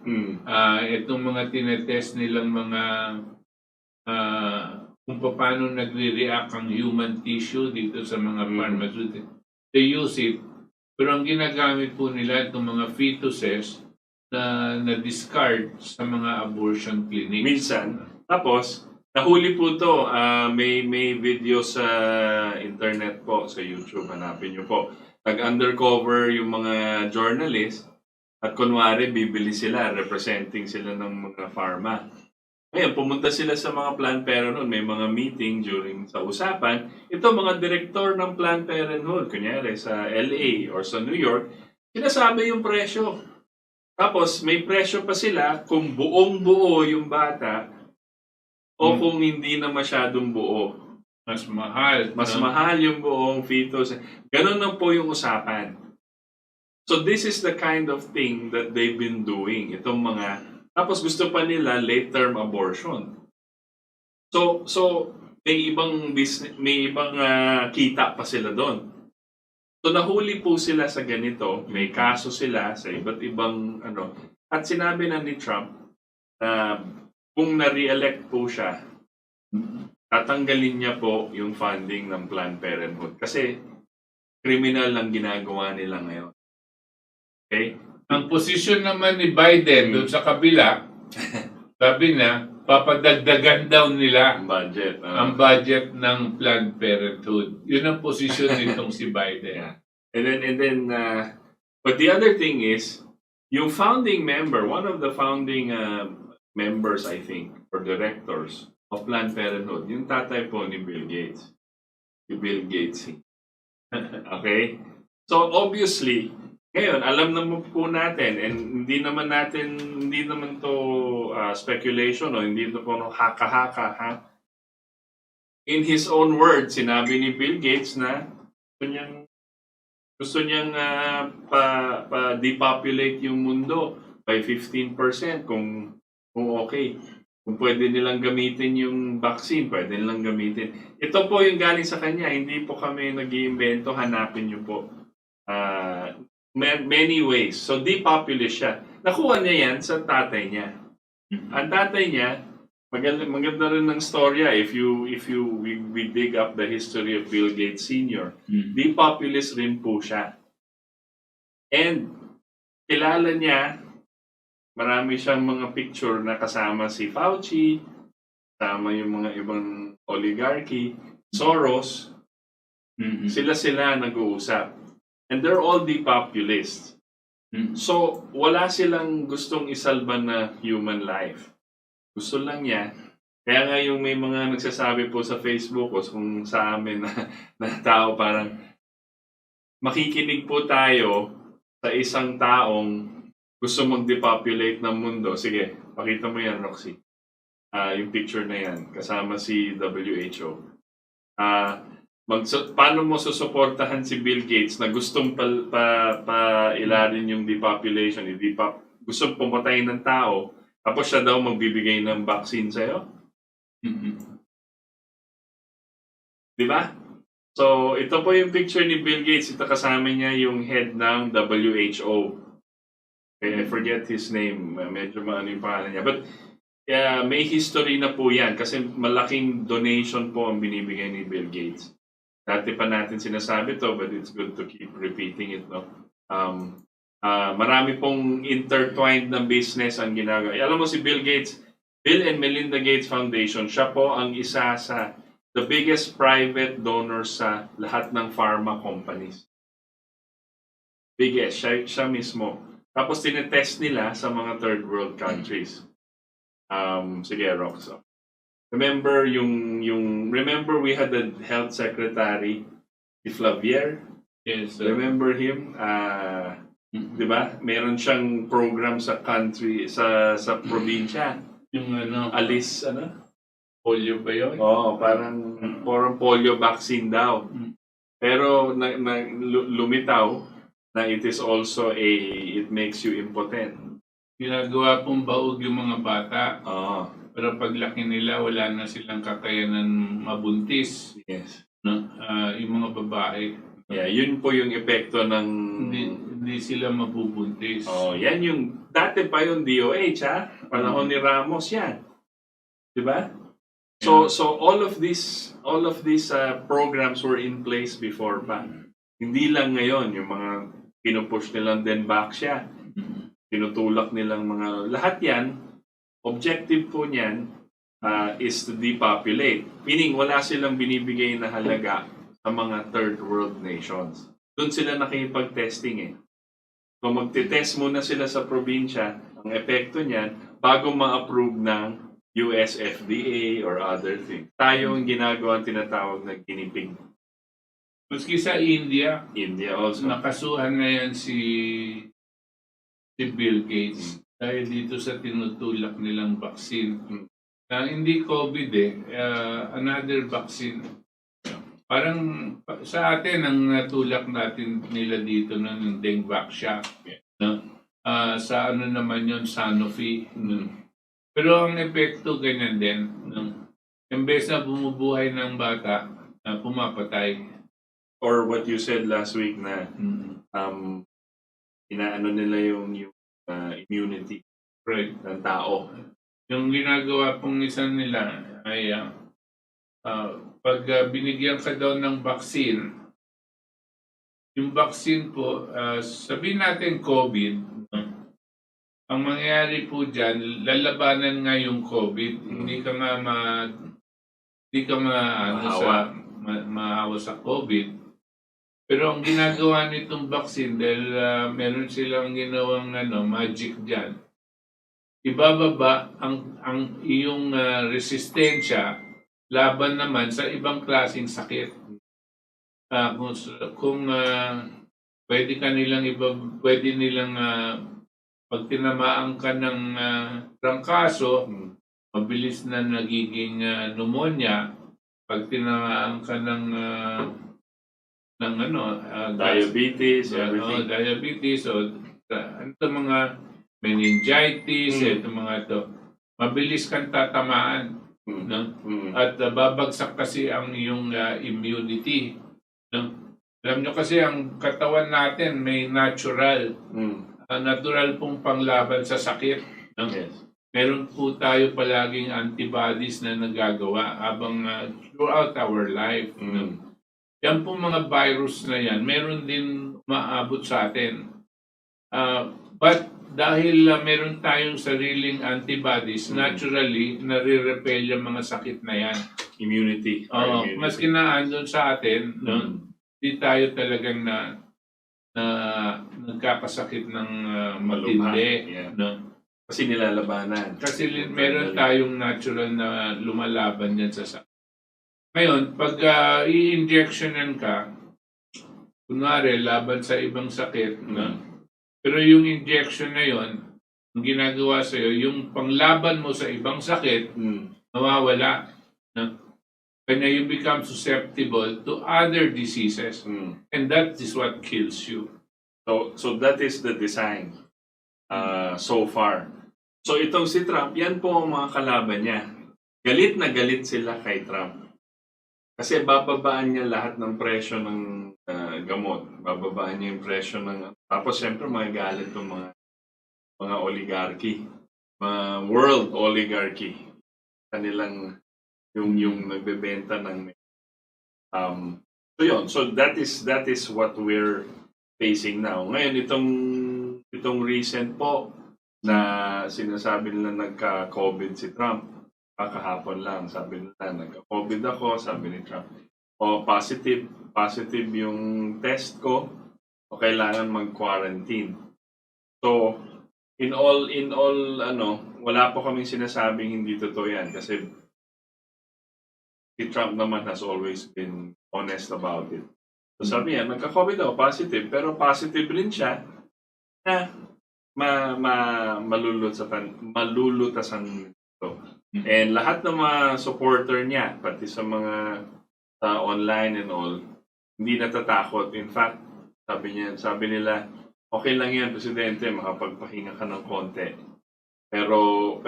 Itong mga tinetest nilang mga kung paano nagre-react ang human tissue dito sa mga pharmaceuticals. They use it. Pero ang ginagamit po nila itong mga fetuses na-discard sa mga abortion clinics. Minsan. Tapos, nahuli po to. May video sa internet po, sa YouTube. Hanapin nyo po. Nag-undercover yung mga journalist. At kunwari, bibili sila, representing sila ng mga pharma. Ngayon, pumunta sila sa mga Planned Parenthood, may mga meeting during sa usapan. Ito, mga direktor ng Planned Parenthood, kunyari sa LA or sa New York, sinasabi yung presyo. Tapos, may presyo pa sila kung buong-buo yung bata o kung hindi na masyadong buo. Mas mahal. Mas mahal yung buong fetus. Ganun na po yung usapan. So this is the kind of thing that they've been doing. Itong mga, tapos gusto pa nila late-term abortion. So may ibang business, may ibang kita pa sila doon. So nahuli po sila sa ganito, may kaso sila sa iba't ibang ano. At sinabi na ni Trump na kung na-re-elect po siya, tatanggalin niya po yung funding ng Planned Parenthood. Kasi criminal lang ginagawa nila ngayon. Okay? Ang posisyon naman ni Biden doon sa kabila, sabi na, papadagdagan daw nila ang budget ng Planned Parenthood. Yun ang posisyon nitong si Biden. And then, but the other thing is, yung founding member, one of the founding members, I think, or directors of Planned Parenthood, yung tatay po ni Bill Gates. Si Bill Gates. Okay? So, obviously, ngayon, alam naman po natin, and hindi naman to speculation o hindi ito po haka-haka, ha? In his own words, sinabi ni Bill Gates na gusto niyang pa-depopulate yung mundo by 15% kung okay. Kung pwede nilang gamitin yung vaccine, pwede nilang gamitin. Ito po yung galing sa kanya, hindi po kami nag-iimbento, hanapin niyo po. Many ways. So, depopulate siya. Nakuha niya yan sa tatay niya. Ang tatay niya, maganda rin ng storya if we dig up the history of Bill Gates Sr. Depopulist rin po siya. And, kilala niya, marami siyang mga picture na kasama si Fauci, kasama yung mga ibang oligarchy, Soros, sila nag-uusap. And they're all depopulists. So, wala silang gustong isalba na human life. Gusto lang niya. Kaya nga yung may mga nagsasabi po sa Facebook o kung sa amin na tao parang makikinig po tayo sa isang taong gusto mag-depopulate ng mundo. Sige, pakita mo yan, Roxy. Yung picture na yan, kasama si WHO. Paano mo susuportahan si Bill Gates na gustong ilarin yung depopulation, gustong pumatay ng tao, tapos siya daw magbibigay ng vaccine sa'yo? Di ba? So, ito po yung picture ni Bill Gates. Ito kasama niya yung head ng WHO. Okay, I forget his name. Medyo maano yung pangalan niya. But, may history na po yan kasi malaking donation po ang binibigay ni Bill Gates. Dati pa natin sinasabi to, but it's good to keep repeating it, no? Marami pong intertwined na business ang ginagawa. Alam mo si Bill and Melinda Gates Foundation, siya po ang isa sa the biggest private donor sa lahat ng pharma companies. Biggest, siya mismo. Tapos tinetest nila sa mga third world countries. Sige, Rox. Remember remember we had the health secretary, si Flavier? Yes, Remember him? 'Di ba? Meron siyang program sa country, sa probinsya. yung Alis, polio ba yun? Oo, parang polio vaccine daw. Pero lumitaw na it is also it makes you impotent. Ginagawa pong baog yung mga bata. Oo. Pero paglaki nila, wala na silang kakayanan mabuntis. Yes. No? Yung mga babae, Yeah, yun po yung epekto ng... hindi sila mabubuntis. Oh, yan yung... Dati pa yung DOH, ha? Panahon ni Ramos yan. Di ba? So all of these programs were in place before pa. Hindi lang ngayon yung mga pinupush nilang Denbaksya. Tinutulak nilang mga... Lahat yan, objective po niyan is to depopulate. Meaning, wala silang binibigay na halaga sa mga third world nations. Doon sila nakikipag-testing eh. Kung magte-test muna sila sa probinsya, ang epekto niyan, bago ma-approve ng US FDA or other things. Tayo ang ginagawa tinatawag na ginipig. Maski sa India, India also. nakasuhan na yan si Bill Gates dahil dito sa tinutulak nilang vaccine. Na hindi COVID another vaccine. Parang sa atin, ang natulak natin nila dito ng Denbaksya. No? Sa ano naman yun, Sanofi. No? Pero ang epekto ganyan din. No? Imbes na bumubuhay ng bata, pumapatay. Or what you said last week na inaano nila yung immunity ng tao. Yung ginagawa pong isa nila ay pag binigyan ka daw ng vaccine, yung vaccine po, sabihin natin COVID, ang mangyayari po dyan, lalabanan nga yung COVID. Hindi ka maahawa sa COVID. Pero ang ginagawa nitong vaccine, dahil meron silang ginawang magic dyan, ibababa ang iyong resistensya laban naman sa ibang klaseng sakit. Kung pwede nilang pag tinamaan ka ng trangkaso, mabilis na nagiging pneumonia. Pag tinamaan ka ng Diabetes, everything. Diabetes o ito mga meningitis, ito mga to, mabilis kang tatamaan. No? At babagsak kasi ang iyong immunity. No? Alam nyo kasi ang katawan natin may natural pong panglaban sa sakit. No? Yes. Meron po tayo palaging antibodies na nagagawa habang throughout our life. No? Yan po mga virus na yan, meron din maabot sa atin. But dahil meron tayong sariling antibodies, naturally, nare-repel yung mga sakit na yan. Immunity. Maski na andun sa atin, di tayo talagang nagkakasakit ng matindi. Yeah. No? Kasi nilalabanan. Kasi meron tayong natural na lumalaban yan sa sakit. Ngayon, pag i-injectionan ka, kunwari, laban sa ibang sakit, pero yung injection na yon, ang ginagawa sa'yo, yung panglaban mo sa ibang sakit, nawawala. No? Kanya you become susceptible to other diseases. And that is what kills you. So that is the design so far. So itong si Trump, yan po ang mga kalaban niya. Galit na galit sila kay Trump. Kasi bababaan niya lahat ng presyo ng gamot. Bababaan niya yung presyo ng... Tapos siyempre magalit ng mga oligarchy. Mga world oligarchy. Kanilang yung nagbebenta ng... So yun. So that is what we're facing now. Ngayon itong itong recent po na sinasabi nila nagka-COVID si Trump, kahapon lang, sabi nila nagka-COVID ako, sabi ni Trump. O positive yung test ko, o kailangan mag-quarantine. So, in all, wala po kaming sinasabing hindi totoo yan kasi si Trump naman has always been honest about it. So sabi niya, nagka-COVID ako, positive, pero positive rin siya na malulutasan ito. And lahat ng mga supporter niya, pati sa mga online and all, hindi natatakot. In fact, sabi nila, okay lang yan, Presidente, makapagpahinga ka ng konti. Pero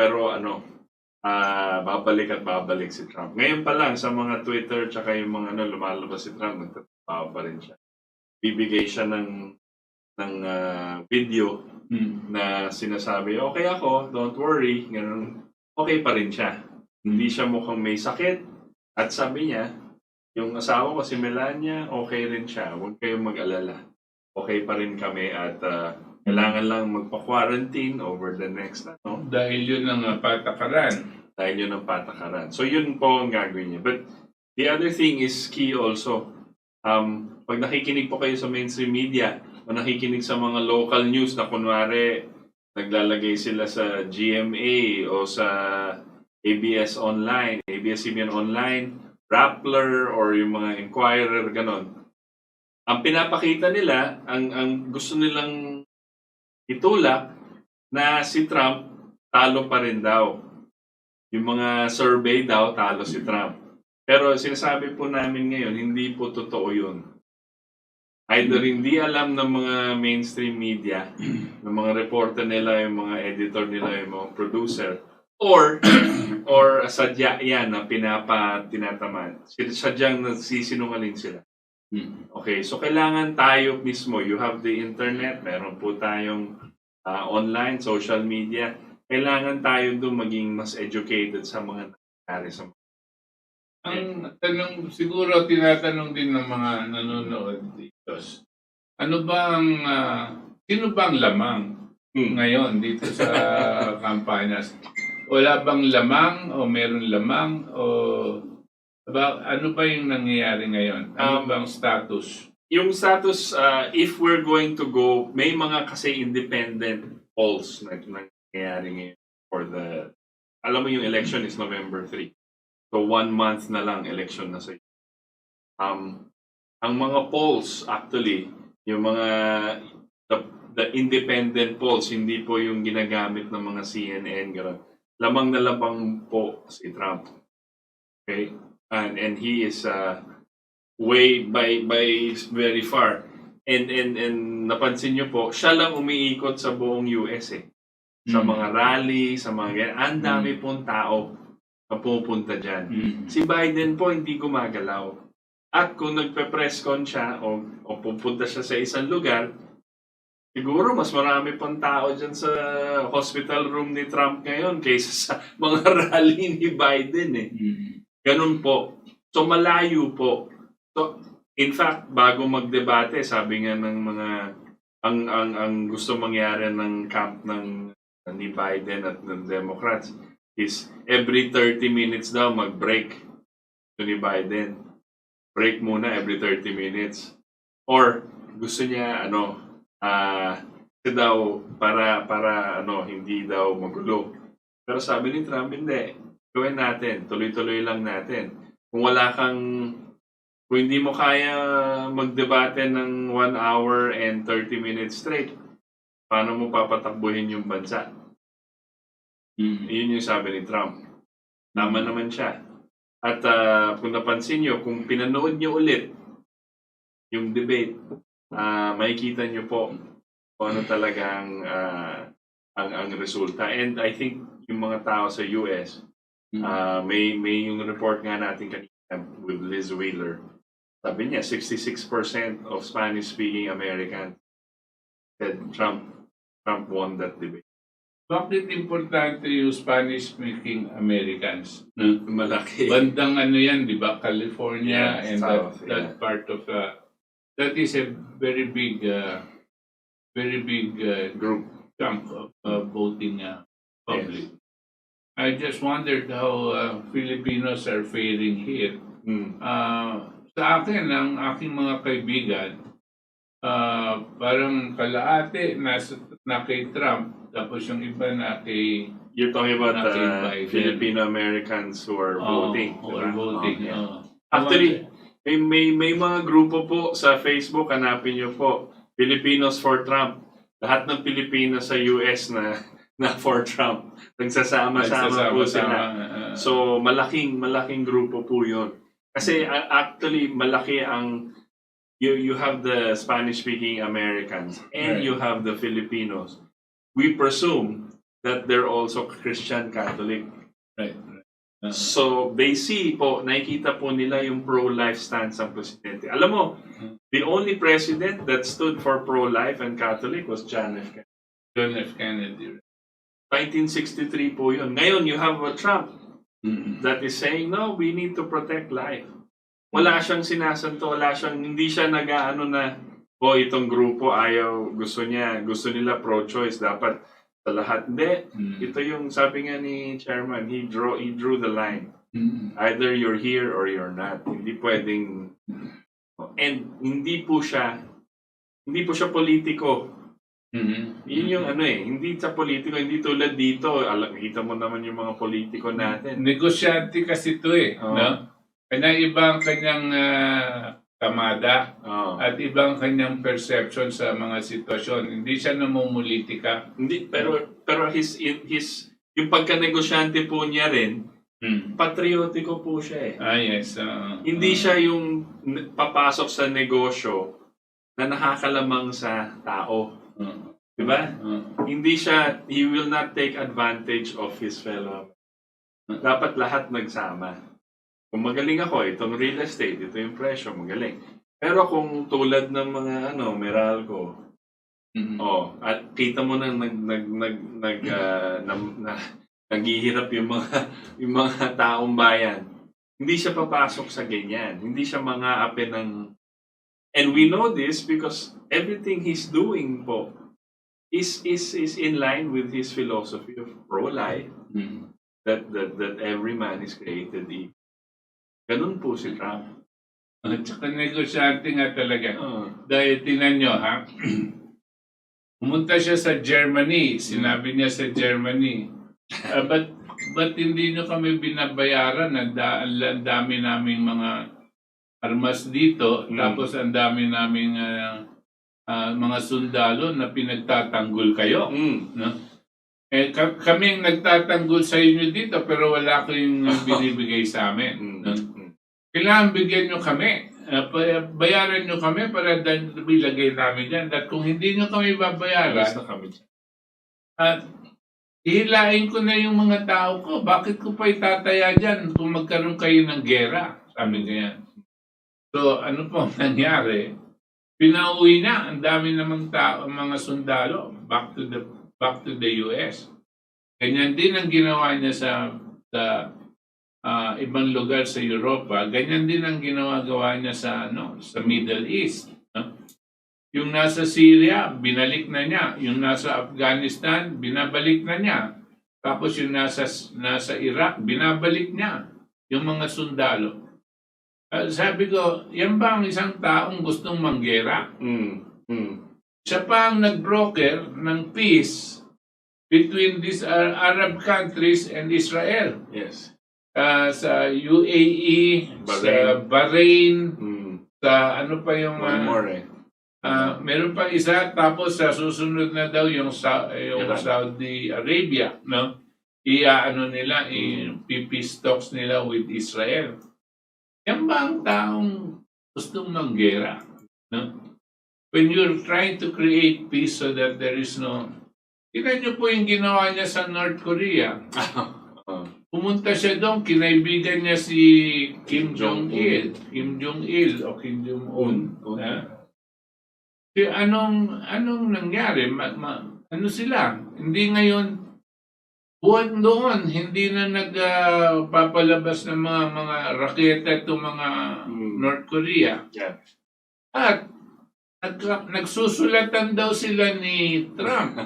babalik at babalik si Trump. Ngayon pa lang sa mga Twitter tsaka yung mga lumalabas si Trump, nagtatawa pa rin siya. Bibigay siya ng video na sinasabi, okay ako, don't worry, ganun. Okay pa rin siya. Hindi siya mukhang may sakit. At sabi niya, yung asawa ko si Melania, okay rin siya. Huwag kayong mag-alala. Okay pa rin kami at kailangan lang magpa-quarantine over the next Dahil yun ang patakaran. So yun po ang gagawin niya. But the other thing is key also. Pag nakikinig po kayo sa mainstream media o nakikinig sa mga local news na kunwari naglalagay sila sa GMA o sa ABS-CBN Online, Rappler or yung mga Inquirer, ganon. Ang pinapakita nila, ang gusto nilang itulak na si Trump talo pa rin daw. Yung mga survey daw, talo si Trump. Pero sinasabi po namin ngayon, hindi po totoo yun. Either hindi alam ng mga mainstream media, ng mga reporter nila, yung mga editor nila, yung mga producer, or sadya yan na tinataman. Sadyang nagsisinungaling sila. Okay, so kailangan tayo mismo, you have the internet, meron po tayong online, social media, kailangan tayo doon maging mas educated sa mga nangyari sa mga. Ang tanong, siguro tinatanong din ng mga nanonood dito, sino ba ang lamang ngayon dito sa kampanyas? Wala bang lamang o meron lamang o ano ba yung nangyayari ngayon? Ano bang status? Yung status, if we're going to go, may mga kasi independent polls na nangyayari ngayon for the, alam mo yung election is November 3. So 1 month na lang election na sa ang mga polls actually, yung mga the independent polls, hindi po yung ginagamit ng mga CNN, gano'n. Lamang na lamang po si Trump. Okay? And he is way by very far. And napansin niyo po, siya lang umiikot sa buong US Sa mga rally, sa mga ganyan. Ang dami pong tao na pupunta dyan. Si Biden po hindi gumagalaw. At kung nagpe-press con siya o pupunta siya sa isang lugar, siguro mas marami pang tao dyan sa hospital room ni Trump ngayon kaysa sa mga rally ni Biden Ganun po. So malayo po. So in fact, bago magdebate, sabi nga ng mga ang gusto mangyari ng camp ni Biden at ng Democrats is every 30 minutes daw mag-break ni Biden. Break muna every 30 minutes. Or gusto niya daw para hindi daw magulo. Pero sabi ni Trump, hindi. Gawin natin, tuloy-tuloy lang natin. Kung hindi mo kaya magdebate ng 1 hour and 30 minutes straight, paano mo papatakbuhin yung bansa? Yun yung sabi ni Trump. Tama naman siya. At kung napansin nyo, kung pinanood nyo ulit yung debate, makikita nyo po kung ano talagang ang resulta. And I think yung mga tao sa US, may yung report nga natin kanina with Liz Wheeler. Sabi niya, 66% of Spanish-speaking Americans said Trump won that debate. Bakit importante yung Spanish-speaking Americans? Malaki. Bandang yan, di ba? California and South, that part of that is a very big very big Group. chunk of voting public. I just wondered how Filipinos are faring here. Sa akin, ang aking mga kaibigan, parang kalahati na kay Trump, tapos yung iba na kay You're talking about na kay the Biden. Filipino-Americans who are voting. Who diba? are voting. Okay. oo. Actually, may mga grupo po sa Facebook, hanapin niyo po, Filipinos for Trump. Lahat ng Pilipino sa US na for Trump. Nagsasama-sama po sila. So, malaking grupo po yun. Kasi actually, malaki ang, you have the Spanish-speaking Americans and you have the Filipinos. We presume that they're also Christian Catholic. Right. So, they see po, nakikita po nila yung pro-life stance ng presidente. Alam mo, the only president that stood for pro-life and Catholic was John F. Kennedy. John F. Kennedy. 1963 po yun. Ngayon, you have a Trump that is saying, no, we need to protect life. Wala siyang sinasanto, hindi siya nag-aano na, itong grupo gusto nila pro-choice, dapat sa lahat. Hindi. Ito yung sabi nga ni Chairman, he drew the line. Either you're here or you're not. Hindi pwedeng, and hindi po siya politiko. Yun yung hindi sa politiko, hindi tulad dito. Kita mo naman yung mga politiko natin. Negosyante kasi ito no? Kanya ibang kanyang kamada at ibang kanyang perception sa mga sitwasyon. Hindi siya namumulitika. Hindi, pero yung pagka-negosyante po niya rin, patriotiko po siya Yes. Hindi siya yung papasok sa negosyo na nakakalamang sa tao. Diba? Hindi siya, he will not take advantage of his fellow. Dapat lahat nagsama. Kung magaling ako, itong real estate, ito yung presyo, magaling. Pero kung tulad ng mga Meralco, at kita mo na naghihirap yung mga taong bayan, hindi siya papasok sa ganyan. Hindi siya mga ape ng... And we know this because everything he's doing po is in line with his philosophy of pro-life, that every man is created equal. Ganun po si Trump. At saka negosyante nga talaga. Dahil tinan nyo, pumunta siya sa Germany. Sinabi niya sa Germany, ba't hindi nyo kami binabayaran? Ang dami naming mga armas dito, tapos ang dami naming mga sundalo na pinagtatanggol kayo. No? Kaming nagtatanggol sa inyo dito, pero wala kayong binibigay sa amin. No? Kailangan bigyan nyo kami. Bayaran nyo kami para bilagay namin dyan. At kung hindi nyo kami babayaran, at hihilain ko na yung mga tao ko. Bakit ko pa itataya dyan kung magkaroon kayo ng gera? Sabi niya yan. So, ano po nangyari? Pinauwi na. Ang dami namang tao, mga sundalo back to the US. Ganyan din ang ginawa niya sa ibang lugar sa Europa. Ganyan din ang gawa niya sa Middle East. No? Yung nasa Syria, binalik na niya. Yung nasa Afghanistan, binabalik na niya. Tapos yung nasa Iraq, binabalik niya yung mga sundalo. Sabi ko, yan ba ang isang taong gustong manggera? Siya pa ang nag-broker ng peace between these Arab countries and Israel. Yes. Sa UAE, sa Bahrain, sa ano pa yung... meron pa isa, tapos sa susunod na daw yung Saudi Arabia, no? Nila, i-peace talks nila with Israel. Yan ba ang taong gustong manggera? No? When you're trying to create peace so that there is no... Tignan niyo po yung ginawa niya sa North Korea. Pumunta siya doon, kinaibigan niya si Kim Jong-il. Kim Jong-il o Kim Jong-un. Anong nangyari? Ano sila? Hindi ngayon, buwan doon, hindi na nagpapalabas ng mga raketa itong mga North Korea. Yeah. At nagsusulatan daw sila ni Trump.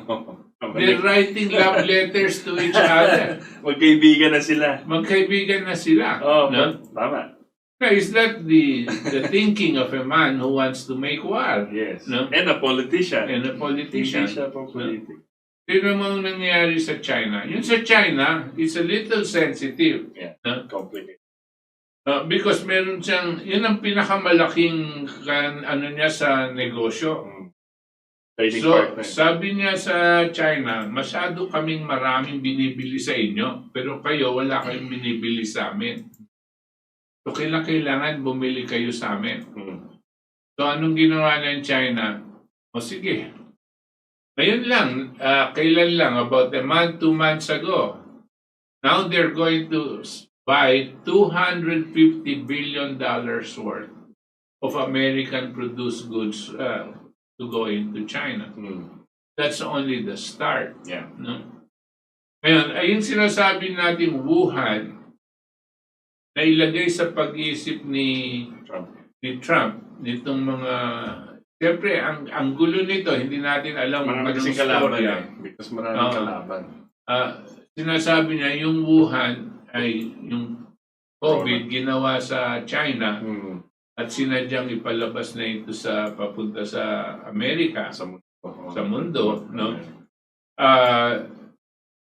They're writing love letters to each other. Magkaibigan na sila. Magkaibigan na sila. No? Tama. Now, is that the thinking of a man who wants to make war? Yes. No? And a politician. And a politician. Hindi siya po politic. Tignan mo ang nangyayari sa China. Yung sa China, it's a little sensitive. Yeah. No? Complicated. Because meron siyang, yun ang pinakamalaking ano niya sa negosyo. Trading So, partner. sabi niya sa China, masyado kaming maraming binibili sa inyo, pero kayo wala kayong binibili sa amin. So, kailangan bumili kayo sa amin. So, anong ginawa ng China? O sige, ngayon lang, kailan lang, about a month, 2 months ago, now they're going to buy $250 billion worth of American-produced goods to go into China. That's only the start. Yeah. No? Ngayon, ayun sinasabi natin Wuhan na ilagay sa pag-iisip ni Trump nitong mga... Siyempre, ang gulo nito, hindi natin alam Marami anong kasing kalaban storya. Because maraming kalaban. Sinasabi niya, yung Wuhan ay yung COVID ginawa sa China at sinadyang ipalabas na ito sa papunta sa Amerika, sa mundo. No?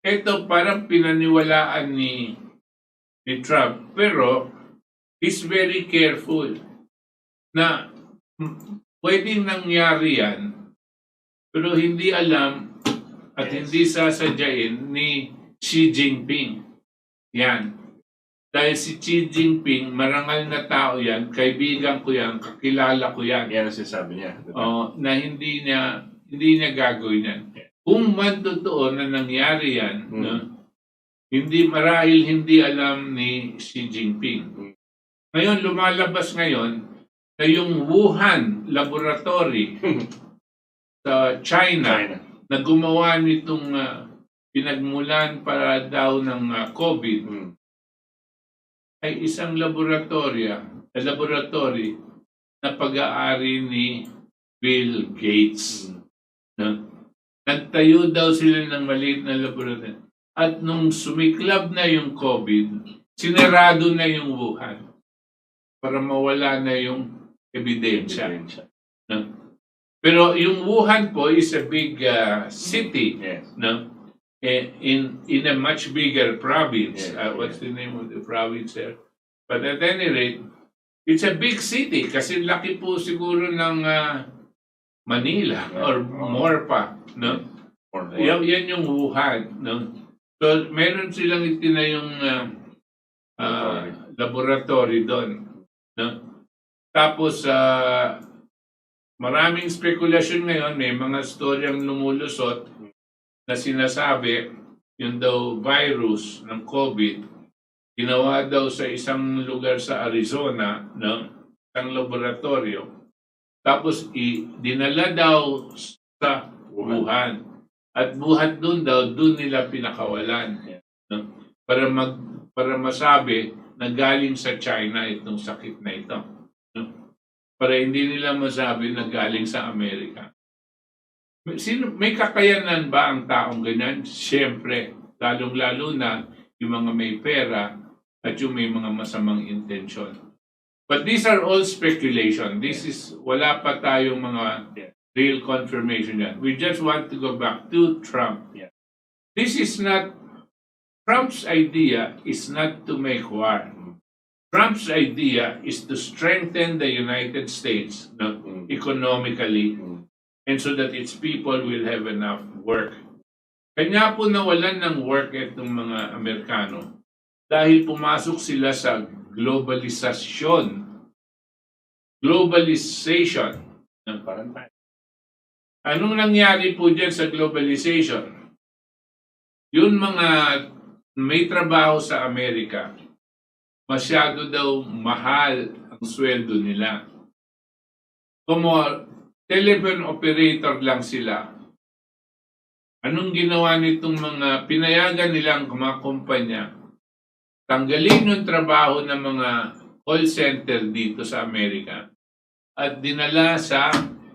Ito parang pinaniwalaan ni Trump, pero he's very careful na pwedeng nangyari yan, pero hindi alam at hindi sasadyain ni Xi Jinping. Yan. Dahil si Xi Jinping, marangal na tao yan, kaibigan ko yan, kakilala ko yan. Yan ang sinasabi niya. Na hindi niya gagawin yan. Kung man totoo na nangyari yan, no, marahil hindi alam ni Xi Jinping. Ngayon, lumalabas ngayon na yung Wuhan Laboratory sa China na gumawa nitong pinagmulan para daw ng COVID ay isang laboratory na pag-aari ni Bill Gates. No? Nagtayo daw sila ng maliit na laboratory. At nung sumiklab na yung COVID, sinarado na yung Wuhan para mawala na yung ebidensya. No? Pero yung Wuhan po is a big city. Yes. No? In a much bigger province. Yes, What's the name of the province there? But at any rate, it's a big city kasi laki po siguro ng Manila or more pa. No? Yan yung Wuhan. No? So, meron silang itinayong laboratory doon. No? Tapos, maraming spekulasyon ngayon. May mga storyang lumulusot na sinasabi yung daw virus ng COVID ginawa daw sa isang lugar sa Arizona, no? Isang laboratorio. Tapos, dinala daw sa Wuhan. At buhat doon daw, doon nila pinakawalan. No? Para masabi na galing sa China itong sakit na ito. No? Para hindi nila masabi na galing sa Amerika. May kakayanan ba ang taong ganyan? Siyempre, lalong-lalo na yung mga may pera at yung may mga masamang intensyon. But these are all speculation. This is, wala pa tayong mga real confirmation yan. We just want to go back to Trump. This is not, Trump's idea is not to make war. Trump's idea is to strengthen the United States economically and so that its people will have enough work. Kanya po nawalan ng work itong mga Amerikano dahil pumasok sila sa globalization ng parantay. Anong nangyari po dyan sa globalization? Yung mga may trabaho sa Amerika, masyado daw mahal ang sweldo nila. Como telephone operator lang sila. Anong ginawa nitong mga pinayagan nilang mga kumpanya? Tanggalin yung trabaho ng mga call center dito sa Amerika at dinala sa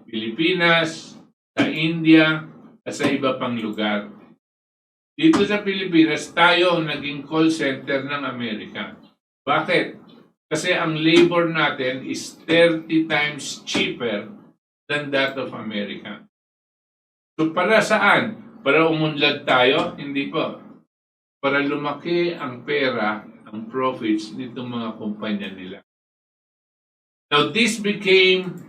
Pilipinas, sa India, at sa iba pang lugar. Dito sa Pilipinas, tayo ang naging call center ng Amerika. Bakit? Kasi ang labor natin is 30 times cheaper than that of America. So para saan? Para umunlad tayo? Hindi po. Para lumaki ang pera, ang profits nitong mga kumpanya nila. Now this became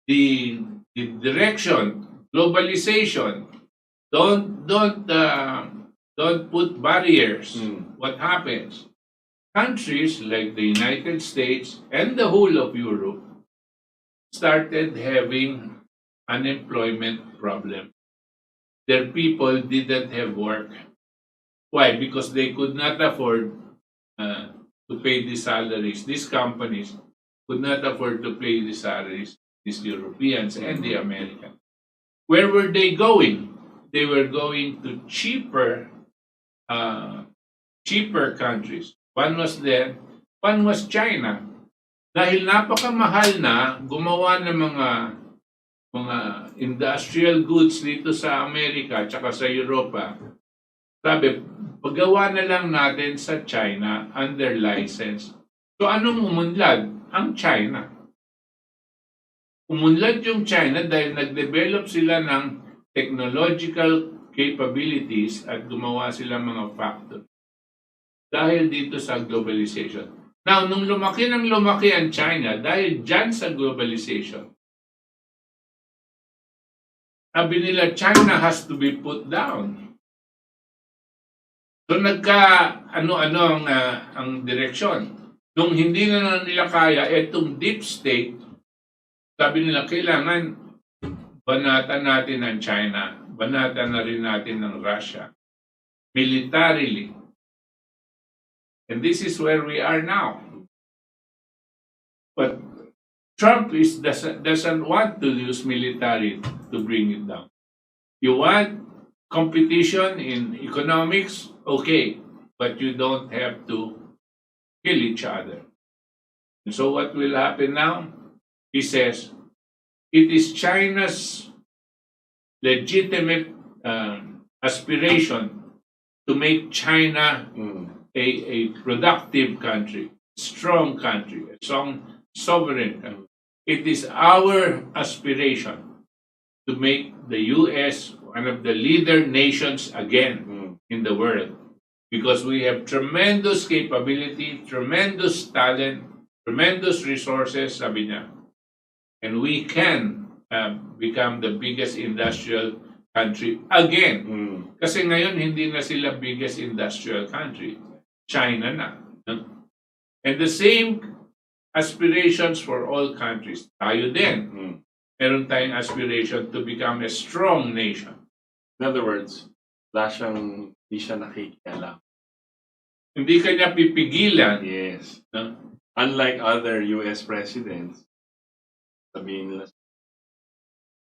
the direction, globalization. Don't put barriers. What happens? Countries like the United States and the whole of Europe started having unemployment problem. Their people didn't have work. Why? Because they could not afford to pay the salaries. These companies could not afford to pay the salaries, these Europeans and the Americans. Where were they going? They were going to cheaper countries. One was there, one was China. Dahil napakamahal na gumawa ng mga industrial goods dito sa Amerika at sa Europa. Sabi, paggawa na lang natin sa China under license. So anong umunlad? Ang China. Umunlad yung China dahil nag-develop sila ng technological capabilities at gumawa sila mga factory. Dahil dito sa globalization. Now, nung lumaki ang China, dahil dyan sa globalization, sabi nila, China has to be put down. So nagka-ano-ano ang direksyon. Nung hindi na nila kaya, etong deep state, sabi nila, kailangan banatan natin ang China, banatan na rin natin ng Russia, militarily. And this is where we are now. But Trump doesn't want to use military to bring it down. You want competition in economics? Okay. But you don't have to kill each other. And so what will happen now? He says, it is China's legitimate aspiration to make China a productive country, strong country, a strong sovereign country. It is our aspiration to make the U.S. one of the leader nations again in the world because we have tremendous capability, tremendous talent, tremendous resources, sabi niya. And we can become the biggest industrial country again. Kasi ngayon, hindi na sila biggest industrial country. China na. And the same aspirations for all countries. Tayo din. Meron tayong aspiration to become a strong nation. In other words, hindi siya nakikialam. Hindi kanya pipigilan. Yes. No? Unlike other US presidents, sabihin nila,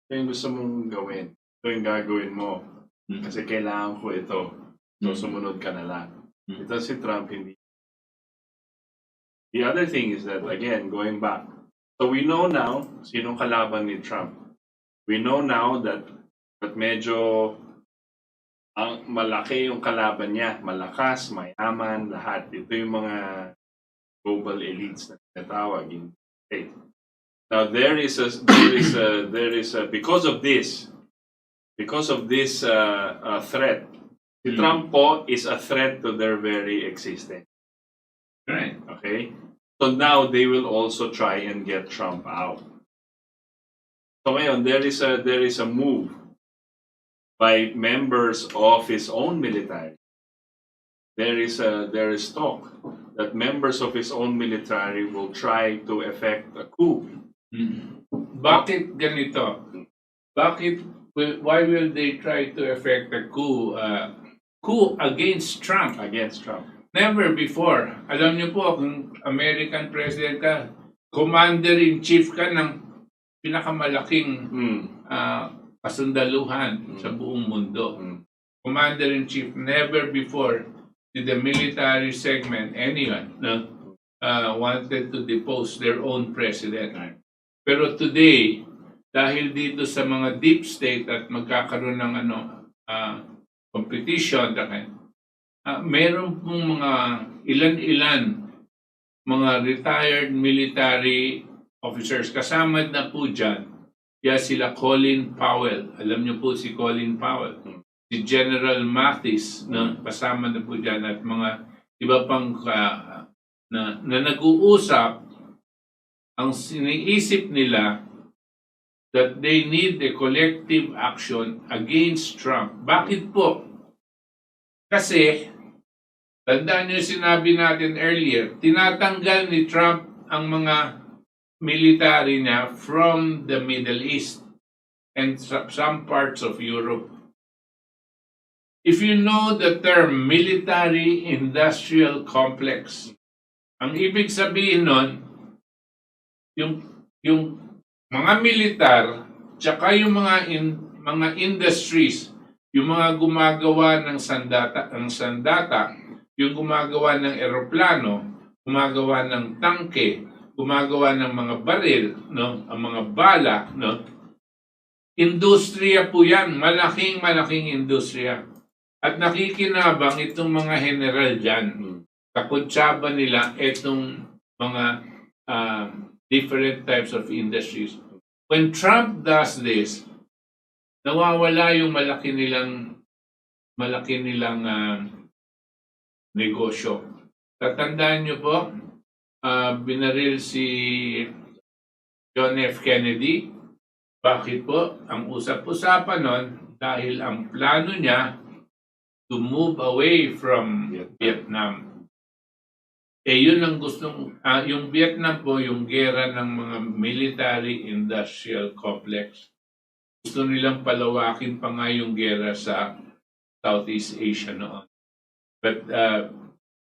ito yung gusto mong gawin. Ito yung gagawin mo. Kasi kailangan ko ito. So sumunod ka na lang. Ito si Trump, hindi. The other thing is that, again, going back, so we know now, sinong kalaban ni Trump. We know now that medyo malaki yung kalaban niya. Malakas, mayaman, lahat. Ito yung mga global elites na tinatawag in state. Now there is because of this threat. Si Trump po is a threat to their very existence. Right. Okay? So now they will also try and get Trump out. So ngayon, there is a move by members of his own military. There is talk that members of his own military will try to effect a coup. Bakit ganito? Why will they try to effect a coup against Trump? Against Trump. Never before. Alam niyo po, kung American president ka, commander-in-chief ka ng pinakamalaking kasundaluhan sa buong mundo. Commander-in-chief, never before did the military segment, anyone, wanted to depose their own president. Pero today, dahil dito sa mga deep state at magkakaroon ng competition, meron pong mga ilan-ilan mga retired military officers. Kasama na po dyan, sila Colin Powell. Alam niyo po si Colin Powell. Si General Mathis, kasama na po dyan, at mga iba pang na nag-uusap. Ang siniisip nila that they need a collective action against Trump. Bakit po? Kasi, tandaan niyo sinabi natin earlier, tinatanggal ni Trump ang mga military niya from the Middle East and some parts of Europe. If you know the term military-industrial complex, ang ibig sabihin nun, yung mga militar, tsaka yung mga industries, yung mga gumagawa ng sandata, yung gumagawa ng eroplano, gumagawa ng tangke, gumagawa ng mga baril, ang mga bala, industriya po yan, malaking industriya. At nakikinabang itong mga general dyan. Kakuntsaba nila itong mga different types of industries. When Trump does this, nawawala yung malaki nilang negosyo. Tatandaan nyo po, binaril si John F. Kennedy. Bakit po? Ang usap-usapan nun, dahil ang plano niya to move away from Vietnam. Yun ang gustong, yung Vietnam po, yung gera ng mga military-industrial complex. Gusto nilang palawakin pa nga yung gera sa Southeast Asia noon. But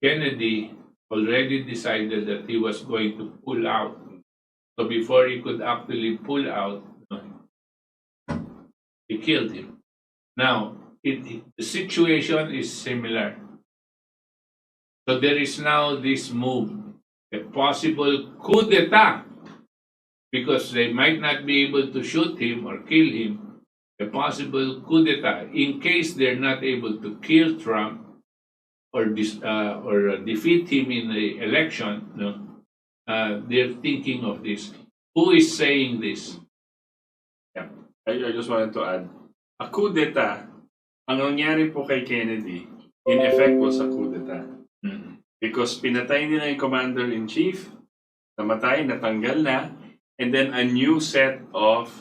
Kennedy already decided that he was going to pull out. So before he could actually pull out, he killed him. Now, the situation is similar. So there is now this move, a possible coup d'etat, because they might not be able to shoot him or kill him, a possible coup d'etat. In case they're not able to kill Trump or defeat him in the election, they're thinking of this. Who is saying this? Yeah. I just wanted to add, a coup d'etat, ang nangyari po kay Kennedy, in effect was a coup d'etat. Because pinatay nila yung commander-in-chief, namatay, natanggal na, and then a new set of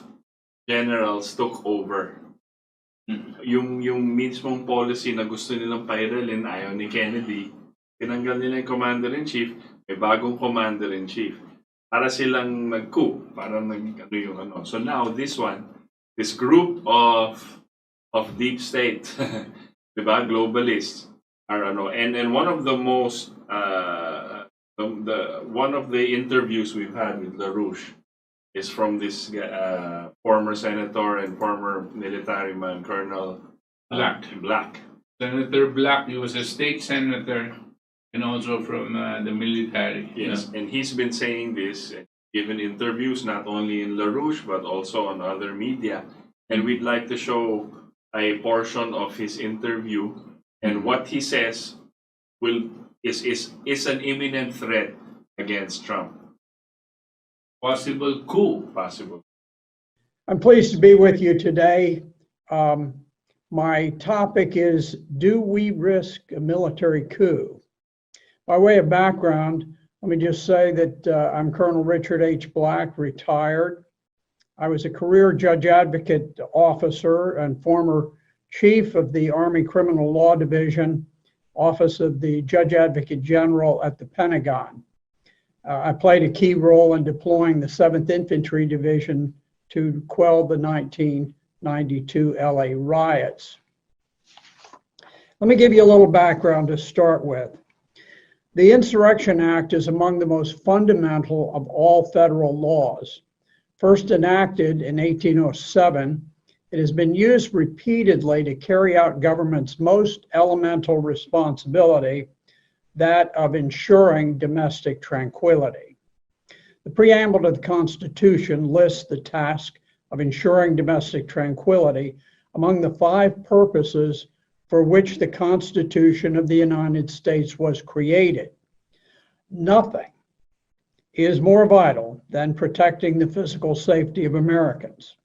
generals took over. Yung mismong policy na gusto nilang pairalin, ayaw ni Kennedy, tinanggal nila yung commander-in-chief, may bagong commander-in-chief. Para silang nag-coup, parang So now, this group of deep state, diba, globalists, and one of the most one of the interviews we've had with LaRouche is from this former senator and former military man, Colonel Black. Senator Black, he was a state senator and also from the military. Yes, and he's been saying this, given interviews not only in LaRouche but also on other media. And we'd like to show a portion of his interview. And what he says is an imminent threat against Trump. Possible coup. Possible. I'm pleased to be with you today. My topic is, do we risk a military coup? By way of background, let me just say that I'm Colonel Richard H. Black, retired. I was a career judge advocate officer and former chief of the Army Criminal Law Division, Office of the Judge Advocate General at the Pentagon. I played a key role in deploying the 7th Infantry Division to quell the 1992 LA riots. Let me give you a little background to start with. The Insurrection Act is among the most fundamental of all federal laws. First enacted in 1807, it has been used repeatedly to carry out government's most elemental responsibility, that of ensuring domestic tranquility. The preamble to the Constitution lists the task of ensuring domestic tranquility among the 5 purposes for which the Constitution of the United States was created. Nothing is more vital than protecting the physical safety of Americans.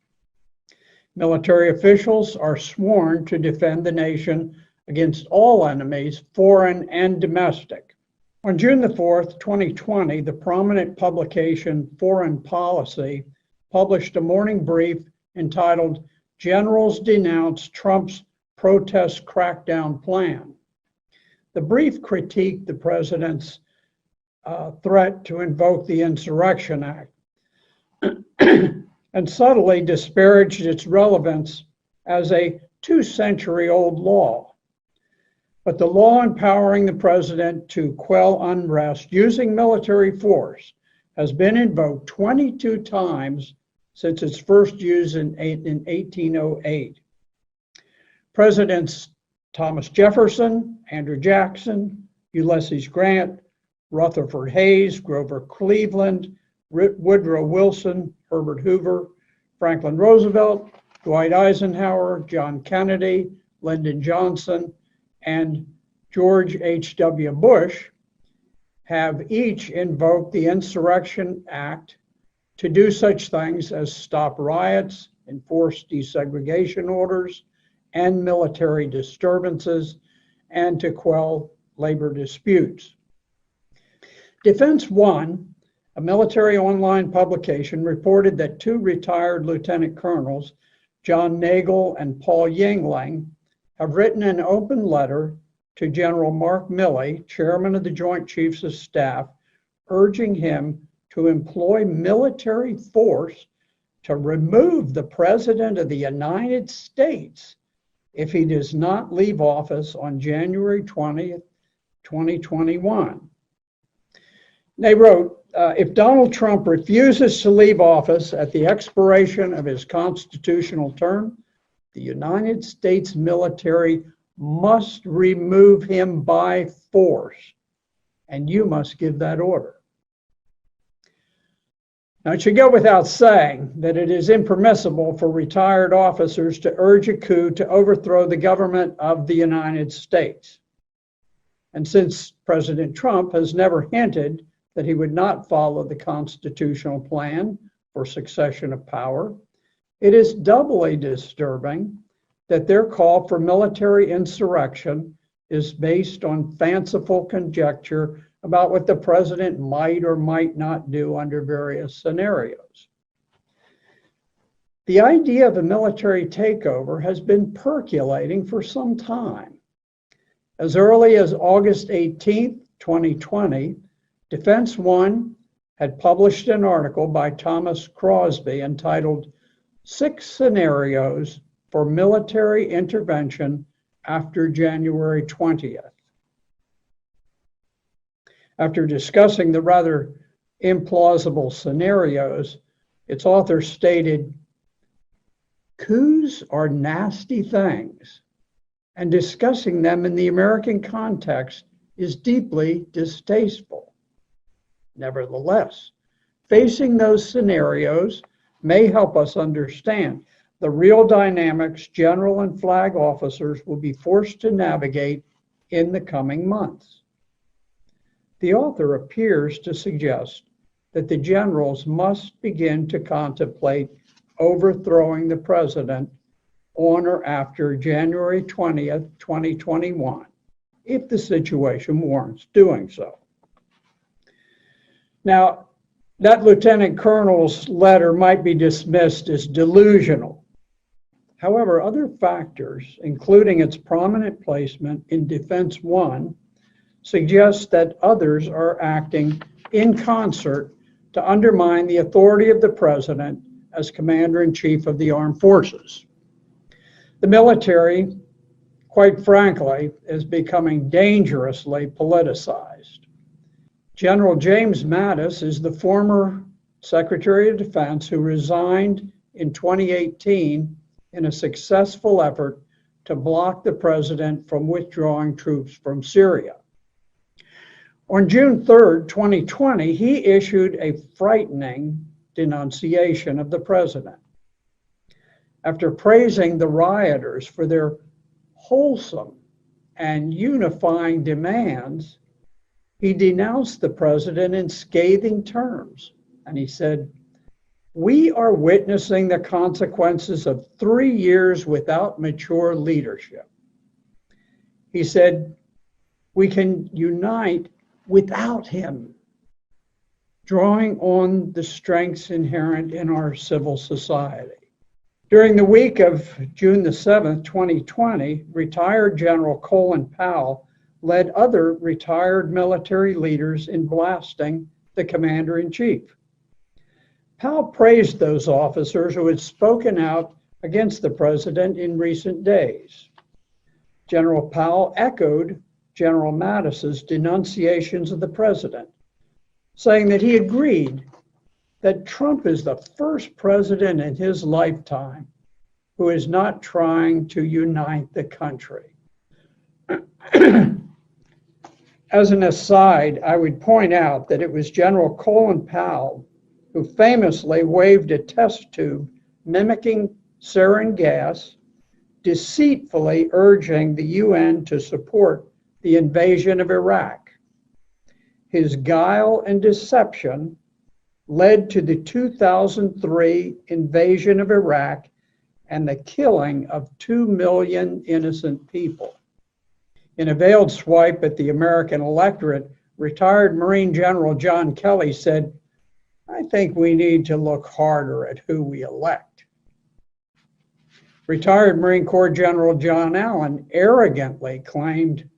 Military officials are sworn to defend the nation against all enemies, foreign and domestic. On June the 4th, 2020, the prominent publication Foreign Policy published a morning brief entitled "Generals Denounce Trump's Protest Crackdown Plan." The brief critiqued the president's threat to invoke the Insurrection Act and subtly disparaged its relevance as a 2-century-old law. But the law empowering the president to quell unrest using military force has been invoked 22 times since its first use in 1808. Presidents Thomas Jefferson, Andrew Jackson, Ulysses Grant, Rutherford Hayes, Grover Cleveland, Woodrow Wilson, Herbert Hoover, Franklin Roosevelt, Dwight Eisenhower, John Kennedy, Lyndon Johnson, and George H.W. Bush have each invoked the Insurrection Act to do such things as stop riots, enforce desegregation orders, and military disturbances, and to quell labor disputes. Defense One, a military online publication, reported that 2 retired lieutenant colonels, John Nagel and Paul Yingling, have written an open letter to General Mark Milley, chairman of the Joint Chiefs of Staff, urging him to employ military force to remove the President of the United States if he does not leave office on January 20th, 2021. They wrote, if Donald Trump refuses to leave office at the expiration of his constitutional term, the United States military must remove him by force, and you must give that order. Now, it should go without saying that it is impermissible for retired officers to urge a coup to overthrow the government of the United States. And since President Trump has never hinted that he would not follow the constitutional plan for succession of power, it is doubly disturbing that their call for military insurrection is based on fanciful conjecture about what the president might or might not do under various scenarios. The idea of a military takeover has been percolating for some time. As early as August 18th, 2020, Defense One had published an article by Thomas Crosby entitled 6 Scenarios for Military Intervention After January 20th. After discussing the rather implausible scenarios, its author stated, coups are nasty things, and discussing them in the American context is deeply distasteful. Nevertheless, facing those scenarios may help us understand the real dynamics general and flag officers will be forced to navigate in the coming months. The author appears to suggest that the generals must begin to contemplate overthrowing the president on or after January 20th, 2021, if the situation warrants doing so. Now, that lieutenant colonel's letter might be dismissed as delusional. However, other factors, including its prominent placement in Defense One, suggest that others are acting in concert to undermine the authority of the president as commander-in-chief of the armed forces. The military, quite frankly, is becoming dangerously politicized. General James Mattis is the former Secretary of Defense who resigned in 2018 in a successful effort to block the president from withdrawing troops from Syria. On June 3rd, 2020, he issued a frightening denunciation of the president. After praising the rioters for their wholesome and unifying demands, he denounced the president in scathing terms. And he said, "We are witnessing the consequences of 3 years without mature leadership." He said, "We can unite without him," drawing on the strengths inherent in our civil society. During the week of June the 7th, 2020, retired General Colin Powell led other retired military leaders in blasting the commander-in-chief. Powell praised those officers who had spoken out against the president in recent days. General Powell echoed General Mattis's denunciations of the president, saying that he agreed that Trump is the first president in his lifetime who is not trying to unite the country. As an aside, I would point out that it was General Colin Powell who famously waved a test tube mimicking sarin gas, deceitfully urging the UN to support the invasion of Iraq. His guile and deception led to the 2003 invasion of Iraq and the killing of 2 million innocent people. In a veiled swipe at the American electorate, retired Marine General John Kelly said, "I think we need to look harder at who we elect." Retired Marine Corps General John Allen arrogantly claimed,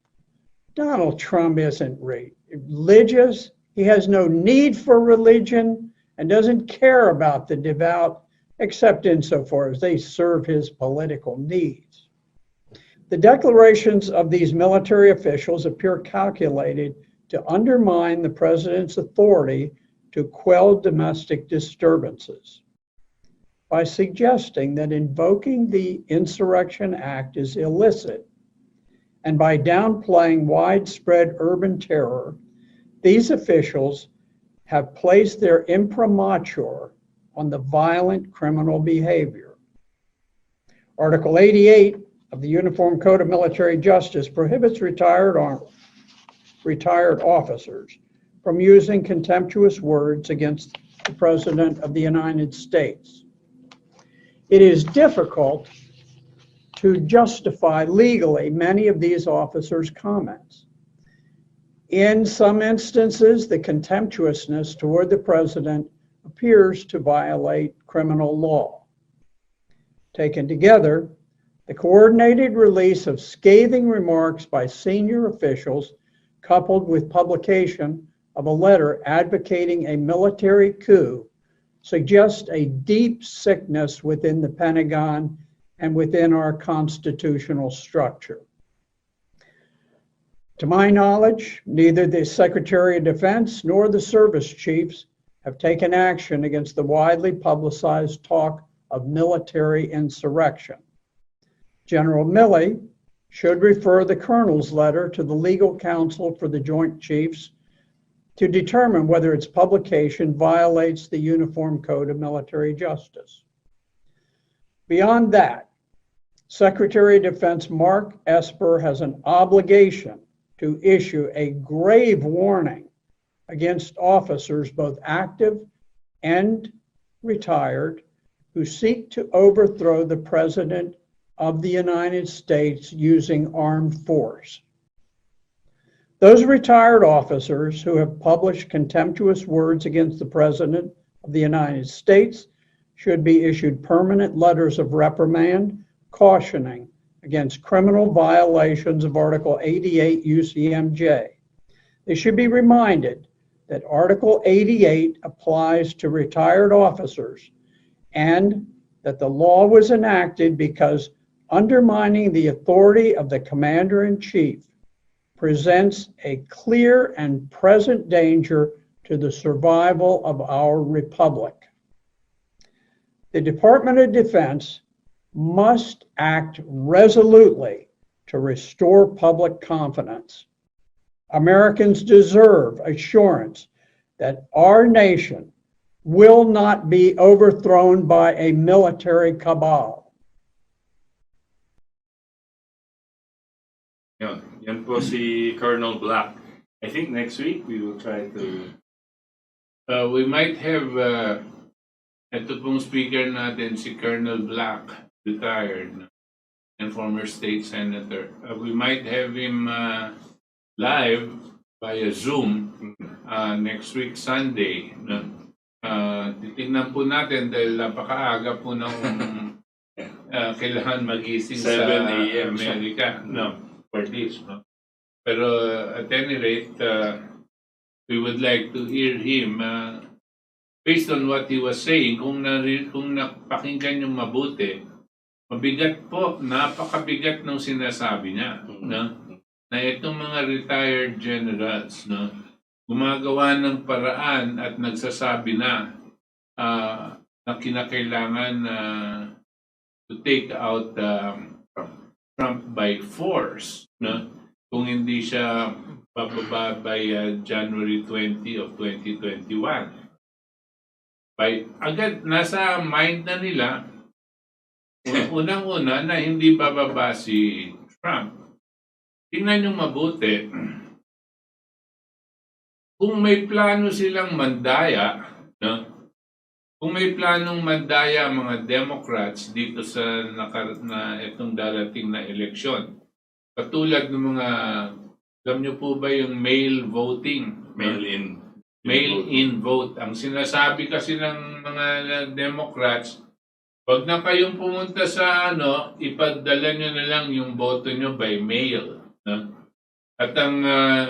"Donald Trump isn't religious. He has no need for religion and doesn't care about the devout except insofar as they serve his political needs." The declarations of these military officials appear calculated to undermine the president's authority to quell domestic disturbances by suggesting that invoking the Insurrection Act is illicit, and by downplaying widespread urban terror. These officials have placed their imprimatur on the violent criminal behavior. Article 88 of the Uniform Code of Military Justice prohibits retired officers from using contemptuous words against the President of the United States. It is difficult to justify legally many of these officers' comments. In some instances, the contemptuousness toward the president appears to violate criminal law. Taken together, the coordinated release of scathing remarks by senior officials, coupled with publication of a letter advocating a military coup, suggests a deep sickness within the Pentagon and within our constitutional structure. To my knowledge, neither the Secretary of Defense nor the service chiefs have taken action against the widely publicized talk of military insurrection. General Milley should refer the colonel's letter to the legal counsel for the Joint Chiefs to determine whether its publication violates the Uniform Code of Military Justice. Beyond that, Secretary of Defense Mark Esper has an obligation to issue a grave warning against officers, both active and retired, who seek to overthrow the President of the United States using armed force. Those retired officers who have published contemptuous words against the President of the United States should be issued permanent letters of reprimand cautioning against criminal violations of Article 88 UCMJ. They should be reminded that Article 88 applies to retired officers and that the law was enacted because undermining the authority of the Commander-in-Chief presents a clear and present danger to the survival of our republic. The Department of Defense must act resolutely to restore public confidence. Americans deserve assurance that our nation will not be overthrown by a military cabal. Yan po si Colonel Black. I think next week we will try to... We might have, ito pong speaker natin, si Colonel Black, retired, and former state senator. We might have him live via Zoom next week, Sunday. No? Titignan po natin dahil napakaaga po ng kailangan magising 7 sa a.m. Amerika. No, for this. No? Pero at any rate, we would like to hear him based on what he was saying. Kung napakinggan yung mabuti, mabigat po, napakabigat ng sinasabi niya. No? Na itong mga retired generals, no? Gumagawa ng paraan at nagsasabi na na kinakailangan to take out Trump by force, no? Kung hindi siya bababa by January 20 of 2021. Agad nasa mind na nila unang-una na hindi bababa si Trump. Tingnan yung mabuti. Kung may plano silang mandaya, no? Kung may planong mandaya ang mga Democrats dito sa itong darating na eleksyon, katulad ng mga, alam niyo po ba yung mail voting? Mail-in vote. Ang sinasabi kasi ng mga Democrats, wag na kayong pumunta sa ipadala niyo na lang yung boto niyo by mail, no? At ang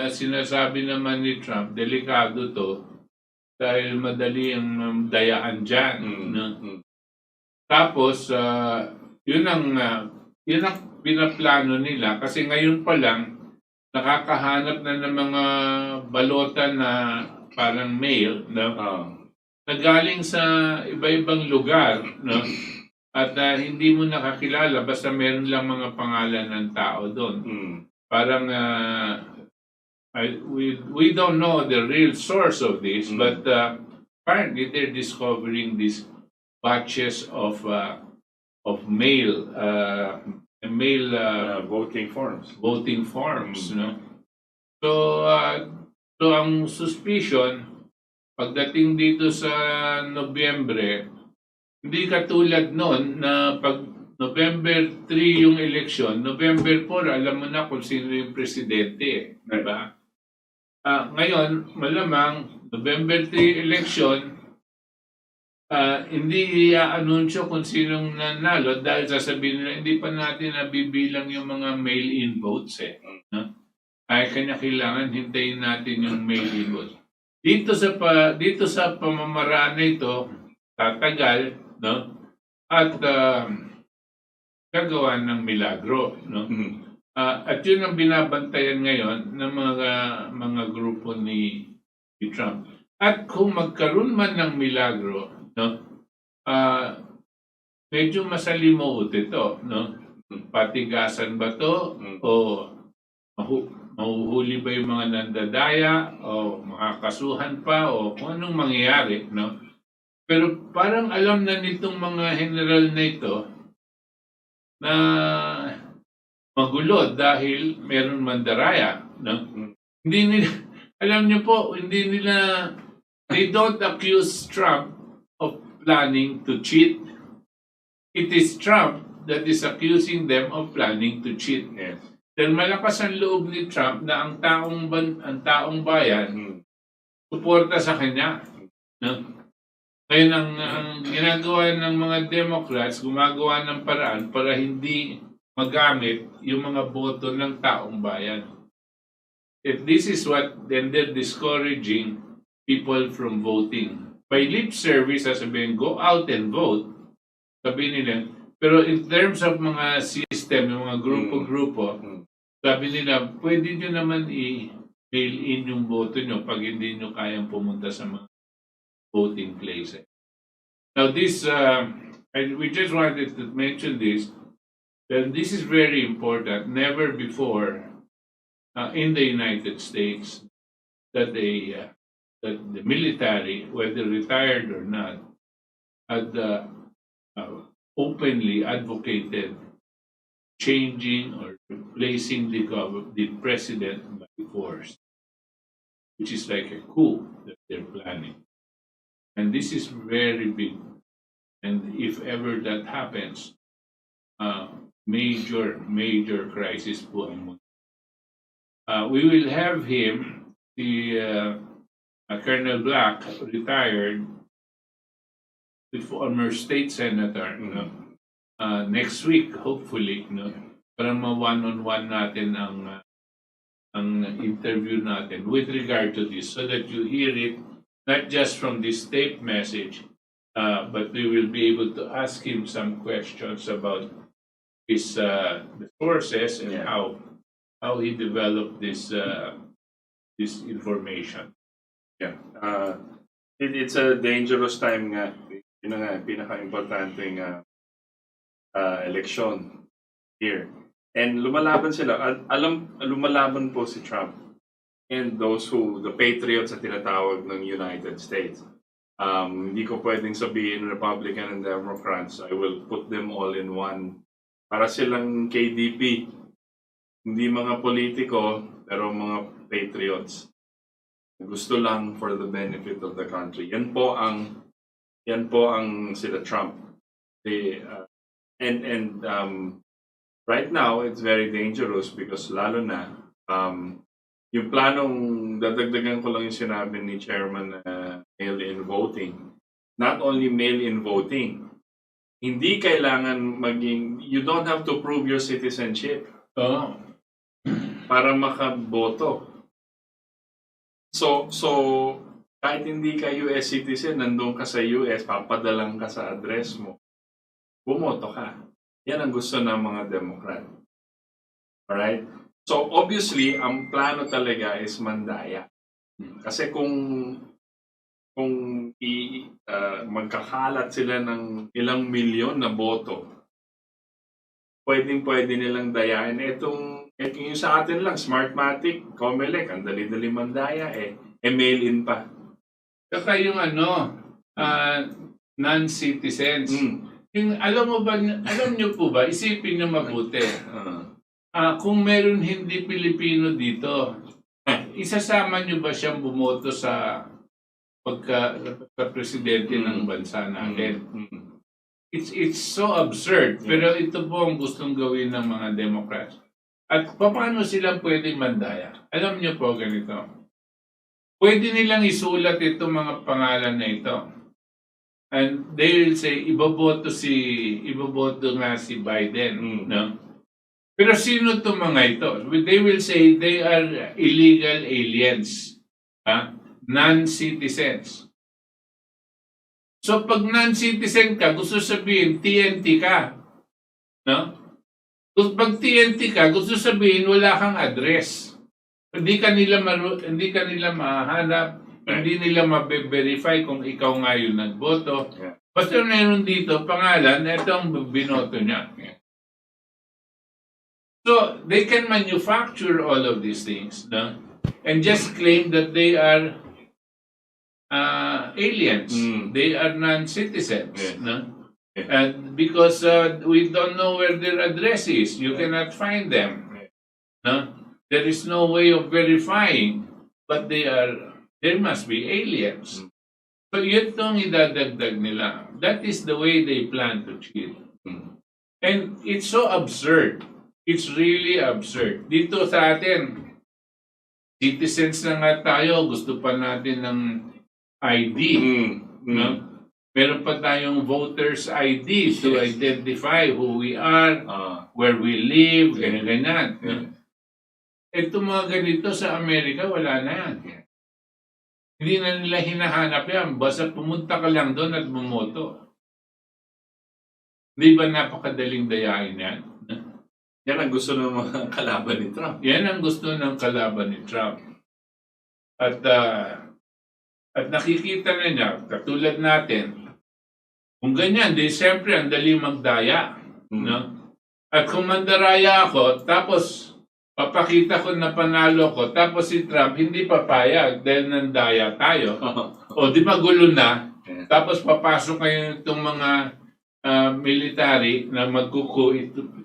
sinasabi naman ni Trump, delikado to dahil madali ang dayaan dyan. No? Tapos, yun ang pinaplano nila kasi ngayon pa lang nakakahanap na ng mga balota na parang mail, no? Na galing sa iba-ibang lugar, no? At hindi mo nakakilala basta meron lang mga pangalan ng tao doon. Parang we don't know the real source of this, but apparently they're discovering these batches of mail voting forms. Voting forms, no? So ang suspicion pagdating dito sa Nobyembre, hindi katulad noon na pag November 3 yung eleksyon, November 4, alam mo na kung sino yung presidente. Diba? Ngayon, malamang, November 3 election, hindi i-anunsyo kung sinong nanalo dahil sasabihin nila, hindi pa natin nabibilang yung mga mail-in votes. No? Ay, kanya kailangan hintayin natin yung mail-in votes. Dito sa pamamaraan na ito, tatagal, no? At gagawa ng milagro, no? At yun ang binabantayan ngayon ng mga grupo ni Trump. At kung magkaroon man ng milagro, no? Medyo masalimuot ito, no? Patigasan ba to o mahuhuli ba yung mga nandadaya o makakasuhan pa o kung anong mangyayari, no? Pero parang alam na nitong mga general na ito na magulo dahil meron mandaraya, no? Hindi nila, alam niyo po, they don't accuse Trump of planning to cheat. It is Trump that is accusing them of planning to cheat. Yes. Dahil malakas ang loob ni Trump na ang taong bayan suporta sa kanya, no? Ngayon, ang ginagawa ng mga Democrats, gumagawa ng paraan para hindi magamit yung mga boto ng taong bayan. If this is what, then they're discouraging people from voting. By lip service, sasabihin, go out and vote. Sabihin nila, pero in terms of mga system, yung mga grupo-grupo, sabi nila, pwede nyo naman i-mail in yung boto nyo pag hindi nyo kayang pumunta sa mga voting places. Now this, we just wanted to mention this, that this is very important. Never before in the United States that that the military, whether retired or not, had openly advocated changing or replacing the president by force, which is like a coup that they're planning. And this is very big. And if ever that happens, major crisis po ang mundo. We will have him, the Colonel Black, retired, the former state senator, next week, hopefully, para ma-one-on-one natin ang interview natin with regard to this, so that you hear it not just from this tape message, but we will be able to ask him some questions about his the sources and how he developed this information. Yeah. It's a dangerous time nga. Yun na nga, pinaka-importanting election here. And lumalaban sila. Lumalaban po si Trump and those the patriots na tinatawag ng United States. Hindi ko pwedeng sabihin Republican and Democrats. I will put them all in one. Para silang KDP. Hindi mga politiko, pero mga patriots. Gusto lang for the benefit of the country. Yan po ang sila Trump. Right now it's very dangerous because lalo na yung planong dadagdagan ko lang yung sinabi ni Chairman mail-in voting. Not only mail-in voting, hindi kailangan you don't have to prove your citizenship para makaboto. So kahit hindi ka US citizen, nandun ka sa US, papadalang ka sa address mo, bumoto ka. Yan ang gusto ng mga Democrat. Alright? So obviously, ang plano talaga is mandaya. Kasi kung magkakalat sila ng ilang milyon na boto, pwede nilang dayain. Yung sa atin lang, Smartmatic, Comelec, ang dali-dali mandaya mail-in pa. Saka yung non-citizens. Alam niyo po ba, isipin niyo mabuti. Kung meron hindi Pilipino dito, isasama niyo ba siyang bumoto sa pagka-presidente ng bansa natin? It's so absurd. Pero ito po ang gustong gawin ng mga Democrats. At paano sila pwedeng mandaya? Alam niyo po ganito. Pwede nilang isulat itong mga pangalan na ito. And they will say, iboboto nga si Biden. No? Pero sino itong mga ito? They will say they are illegal aliens. Non-citizens. So pag non-citizen ka, gusto sabihin TNT ka. No? Pag TNT ka, gusto sabihin wala kang address. Hindi ka nila mahanap, hindi nila mabe-verify kung ikaw nga yung nagboto. Basta meron dito pangalan, ito ang binoto niya. So, they can manufacture all of these things, no? And just claim that they are aliens. They are non-citizens, no? And because we don't know where their address is, you cannot find them, no? There is no way of verifying, but there must be aliens. So yun itong idadagdag nila. That is the way they plan to cheat. And it's so absurd. It's really absurd. Dito sa atin, citizens na nga tayo, gusto pa natin ng ID. No? Meron pa tayong voters ID to identify who we are, where we live, ganyan. Ito mga ganito sa Amerika, wala na yan. Hindi na nila hinahanap yan. Basta pumunta ka lang doon at bumoto. Di ba napakadaling dayain yan? Yan ang gusto ng mga kalaban ni Trump. Yan ang gusto ng kalaban ni Trump. At nakikita na niya, katulad natin, kung ganyan, di siyempre ang dali magdaya. No? At kung mandaraya ako, tapos papakita ko na panalo ko, tapos si Trump hindi papayag dahil nandaya tayo. O di ba gulo na? Tapos papasok kayo itong mga military na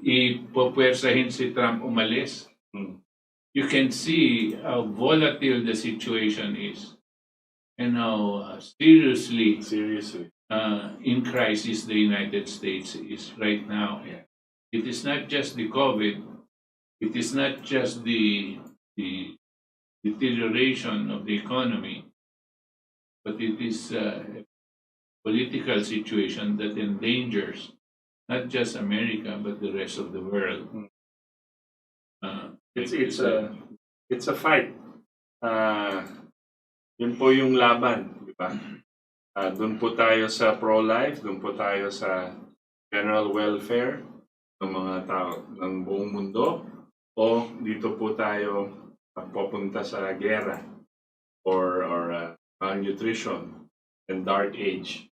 ipopwersahin si Trump umalis, you can see how volatile the situation is and how seriously in crisis the United States is right now. It is not just the COVID, it is not just the deterioration of the economy, but it is a political situation that endangers not just America but the rest of the world. It's a fight. Yun po yung laban, di ba? Doon po tayo sa pro-life, doon po tayo sa general welfare ng mga tao ng buong mundo, o dito po tayo pupunta sa gera or malnutrition and dark age,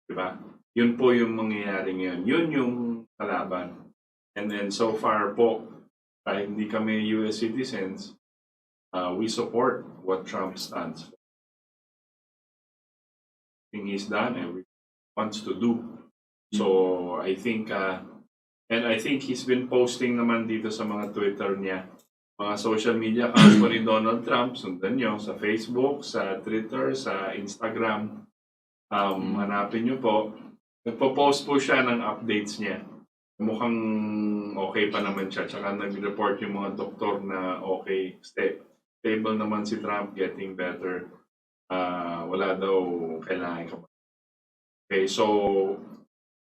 di ba? Yun po yung mangyayari ngayon. Yun yung kalaban. And then so far po, kahit hindi kami US citizens, we support what Trump stands for. Thing he's done and wants to do. So I think, and I think he's been posting naman dito sa mga Twitter niya, mga social media accounts po ni Donald Trump, sundan nyo sa Facebook, sa Twitter, sa Instagram. Hanapin nyo po. Nagpo-post po siya ng updates niya. Mukhang okay pa naman siya. Tsaka nag-report yung mga doktor na okay, stable naman si Trump, getting better. Wala daw kailangan ka. Okay, so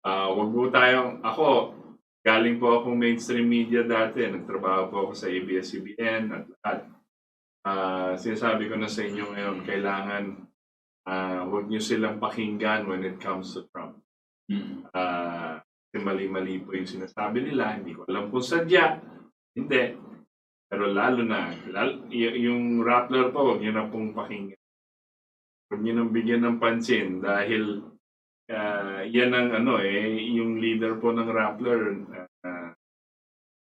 wag po tayong, ako, galing po akong mainstream media dati. Nagtrabaho po ako sa ABS-CBN at lahat. Sinasabi ko na sa inyo ngayon, kailangan wag nyo silang pakinggan when it comes to Trump. Mali-mali po yung sinasabi nila. Hindi ko alam kung sadya. Hindi. Pero lalo na, yung Rappler po, wag nyo na pong pakinggan. Huwag nyo nang bigyan ng pansin dahil yan ang yung leader po ng Rappler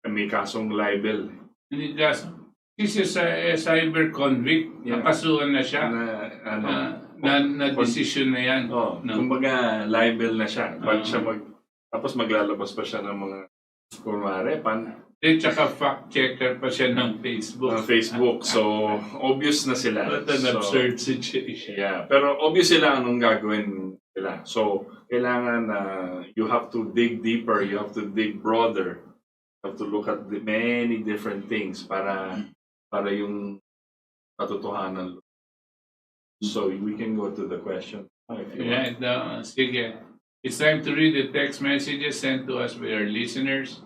may kasong libel. Hindi kaso. This is a cyber convict. Yeah. Nakasuhan na siya. Na decision na yan. No. Kumbaga libel na siya. Tapos maglalabas pa siya ng mga kunwari Tsaka fact checker pa siya ng Facebook. So obvious na sila. What an absurd situation. Yeah, pero obvious sila anong gagawin nila. So kailangan you have to dig deeper, you have to dig broader. You have to look at many different things para yung katotohanan. So we can go to the question. Sige. It's time to read the text messages sent to us by our listeners.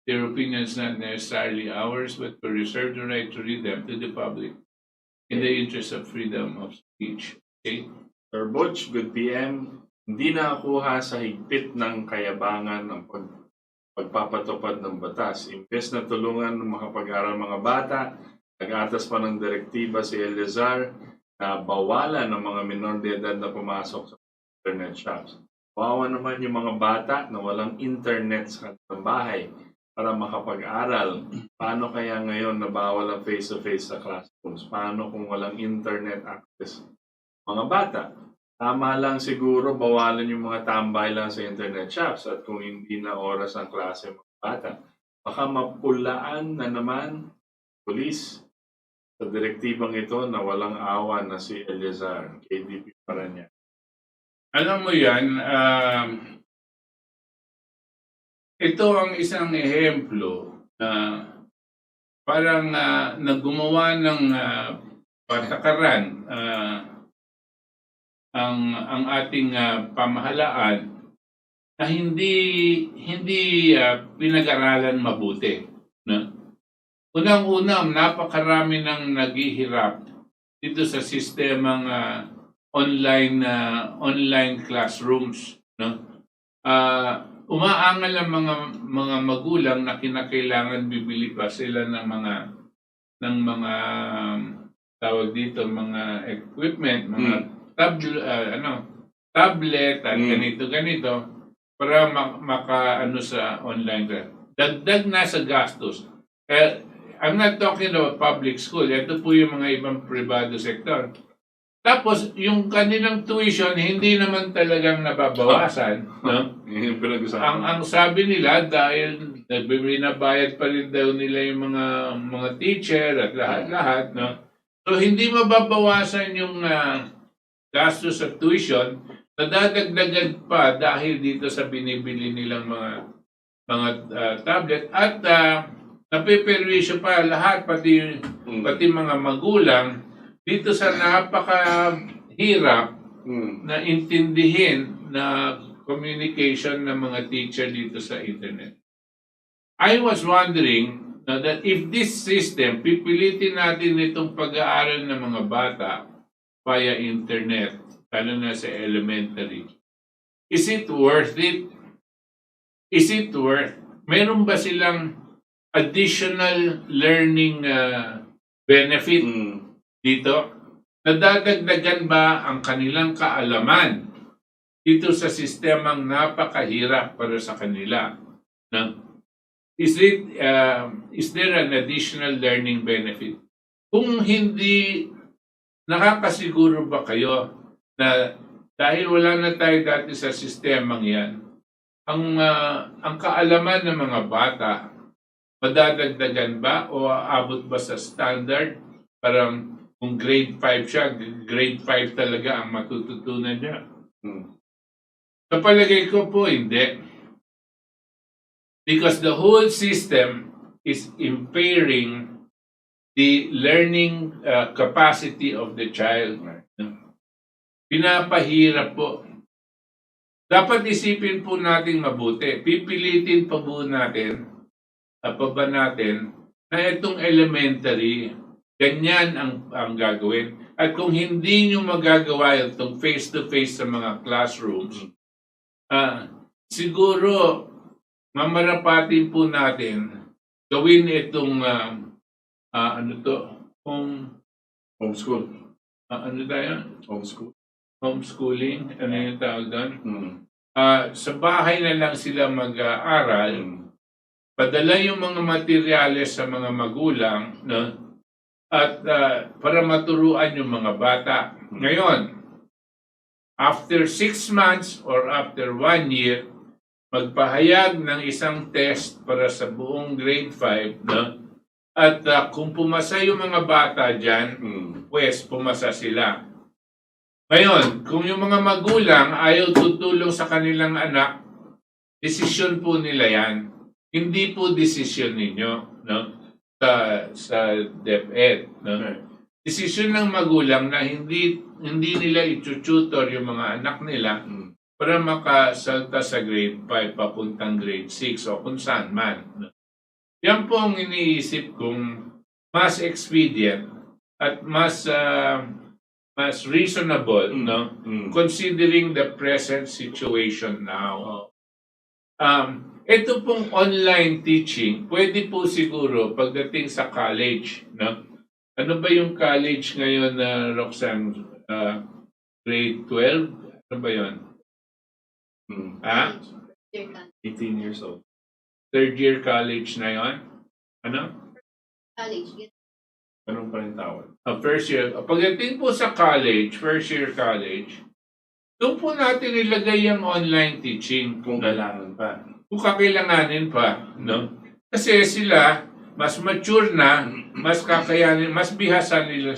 Their opinion is not necessarily ours, but we reserve the right to read them to the public in the interest of freedom of speech. Okay? Sir Butch, good PM. Hindi nakuha sa higpit ng kayabangan ng pagpapatupad ng batas. Imbes na tulungan ng makapag-aral mga bata, nag-atas pa ng direktiba si Eleazar na bawalan ng mga minor de edad na pumasok sa internet shops. Bawa naman yung mga bata na walang internet sa kanilang bahay para makapag-aral. Paano kaya ngayon na bawal ang face-to-face sa classrooms? Paano kung walang internet access? Mga bata, tama lang siguro bawalan yung mga tambay lang sa internet shops at kung hindi na oras ang klase mga bata. Baka mapulaan na naman pulis sa direktibang ito na walang awa na si Eleazar, KDP para niya. Alam mo yan, ito ang isang ehemplo na parang naggumawa ng patakaran ang ating pamahalaan na hindi pinag-aralan mabuti. No? Unang-unang, napakarami ng naghihirap dito sa sistemang online classrooms. No? Umaangal ang mga magulang na kinakailangan bibili pa sila ng mga tawag dito, mga equipment, mga tablet at ganito para makaano sa online class. Dagdag na sa gastos. I'm not talking about public school. Ito po yung mga ibang privado sector. Tapos, yung kanilang tuition, hindi naman talagang nababawasan. No? Yung pinag-usapan. Ang sabi nila, dahil binabayad pa rin daw nila yung mga teacher at lahat-lahat. No? So, hindi mababawasan yung gastos sa tuition, nadadagdagan pa dahil dito sa binibili nilang mga tablet at napiperwisyo pa lahat, pati mga magulang, dito sa napakahirap na intindihin na communication ng mga teacher dito sa internet. I was wondering that if this system, pipilitin natin itong pag-aaral ng mga bata via internet, lalo na sa elementary, is it worth it? Is it worth? Meron ba silang additional learning benefit dito? Nadadagdagan ba ang kanilang kaalaman dito sa sistemang napakahirap para sa kanila? Is there an additional learning benefit? Kung hindi, nakakasiguro ba kayo na dahil wala na tayo dati sa sistemang yan, ang kaalaman ng mga bata, madadagdagan ba o aabot ba sa standard? Parang kung grade 5 siya, grade 5 talaga ang matututunan niya. Sa palagay ko po, hindi. Because the whole system is impairing the learning capacity of the child. Pinapahirap po. Dapat isipin po natin mabuti. Pipilitin pa po natin, na itong elementary, ganyan ang gagawin. At kung hindi nyo magagawa itong face-to-face sa mga classrooms, siguro mamarapatin po natin gawin itong homeschool. Homeschooling. Ano yung tawag doon? Sa bahay na lang sila mag-aaral, padala yung mga materyales sa mga magulang, no? At para maturuan yung mga bata. Ngayon, after 6 months or after 1 year, magpahayag ng isang test para sa buong grade 5, no? At kung pumasa yung mga bata dyan, pues pumasa sila. Ngayon, kung yung mga magulang ayaw tutulong sa kanilang anak, desisyon po nila yan. Hindi po desisyon ninyo, no? Sa DepEd, no? Desisyon ng magulang na hindi nila itututor yung mga anak nila para makasalta sa grade 5 papuntang grade 6 o kung saan man. Yan po ang iniisip kong mas expedient at mas reasonable, no? Considering the present situation now. Ito pong online teaching, pwede po siguro pagdating sa college, no? Ano ba yung college ngayon na Roxanne? Grade 12? Ano ba yun? 18 years old. Third year college na yun? Ano? College. Ganun pa rin tawag. First year. Pagdating po sa college, first year college, doon po natin ilagay yung online teaching. Kung kailangan pa. Kung kakailanganin pa, no? Kasi sila, mas mature na, mas kakayanin, mas bihasa nila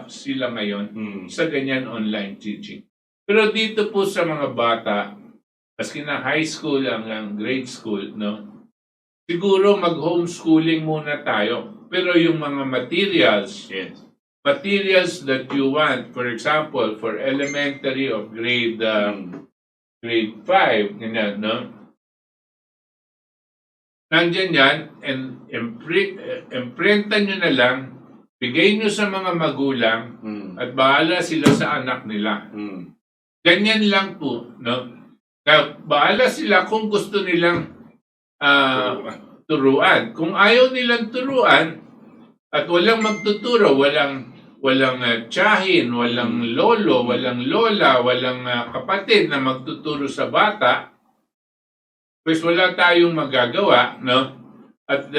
sila ngayon sa ganyan online teaching. Pero dito po sa mga bata, maski na high school hanggang grade school, no? Siguro mag-homeschooling muna tayo. Pero yung mga materials, materials that you want, for example, for elementary of grade 5, ganyan, no? Nandyan yan, and imprenta nyo na lang, bigay nyo sa mga magulang, at bahala sila sa anak nila. Ganyan lang po, no? Kaya bahala sila kung gusto nilang turuan. Kung ayaw nilang turuan, at walang magtuturo, walang tiyahin, walang lolo, walang lola, walang kapatid na magtuturo sa bata, pues wala tayong magagawa, no? At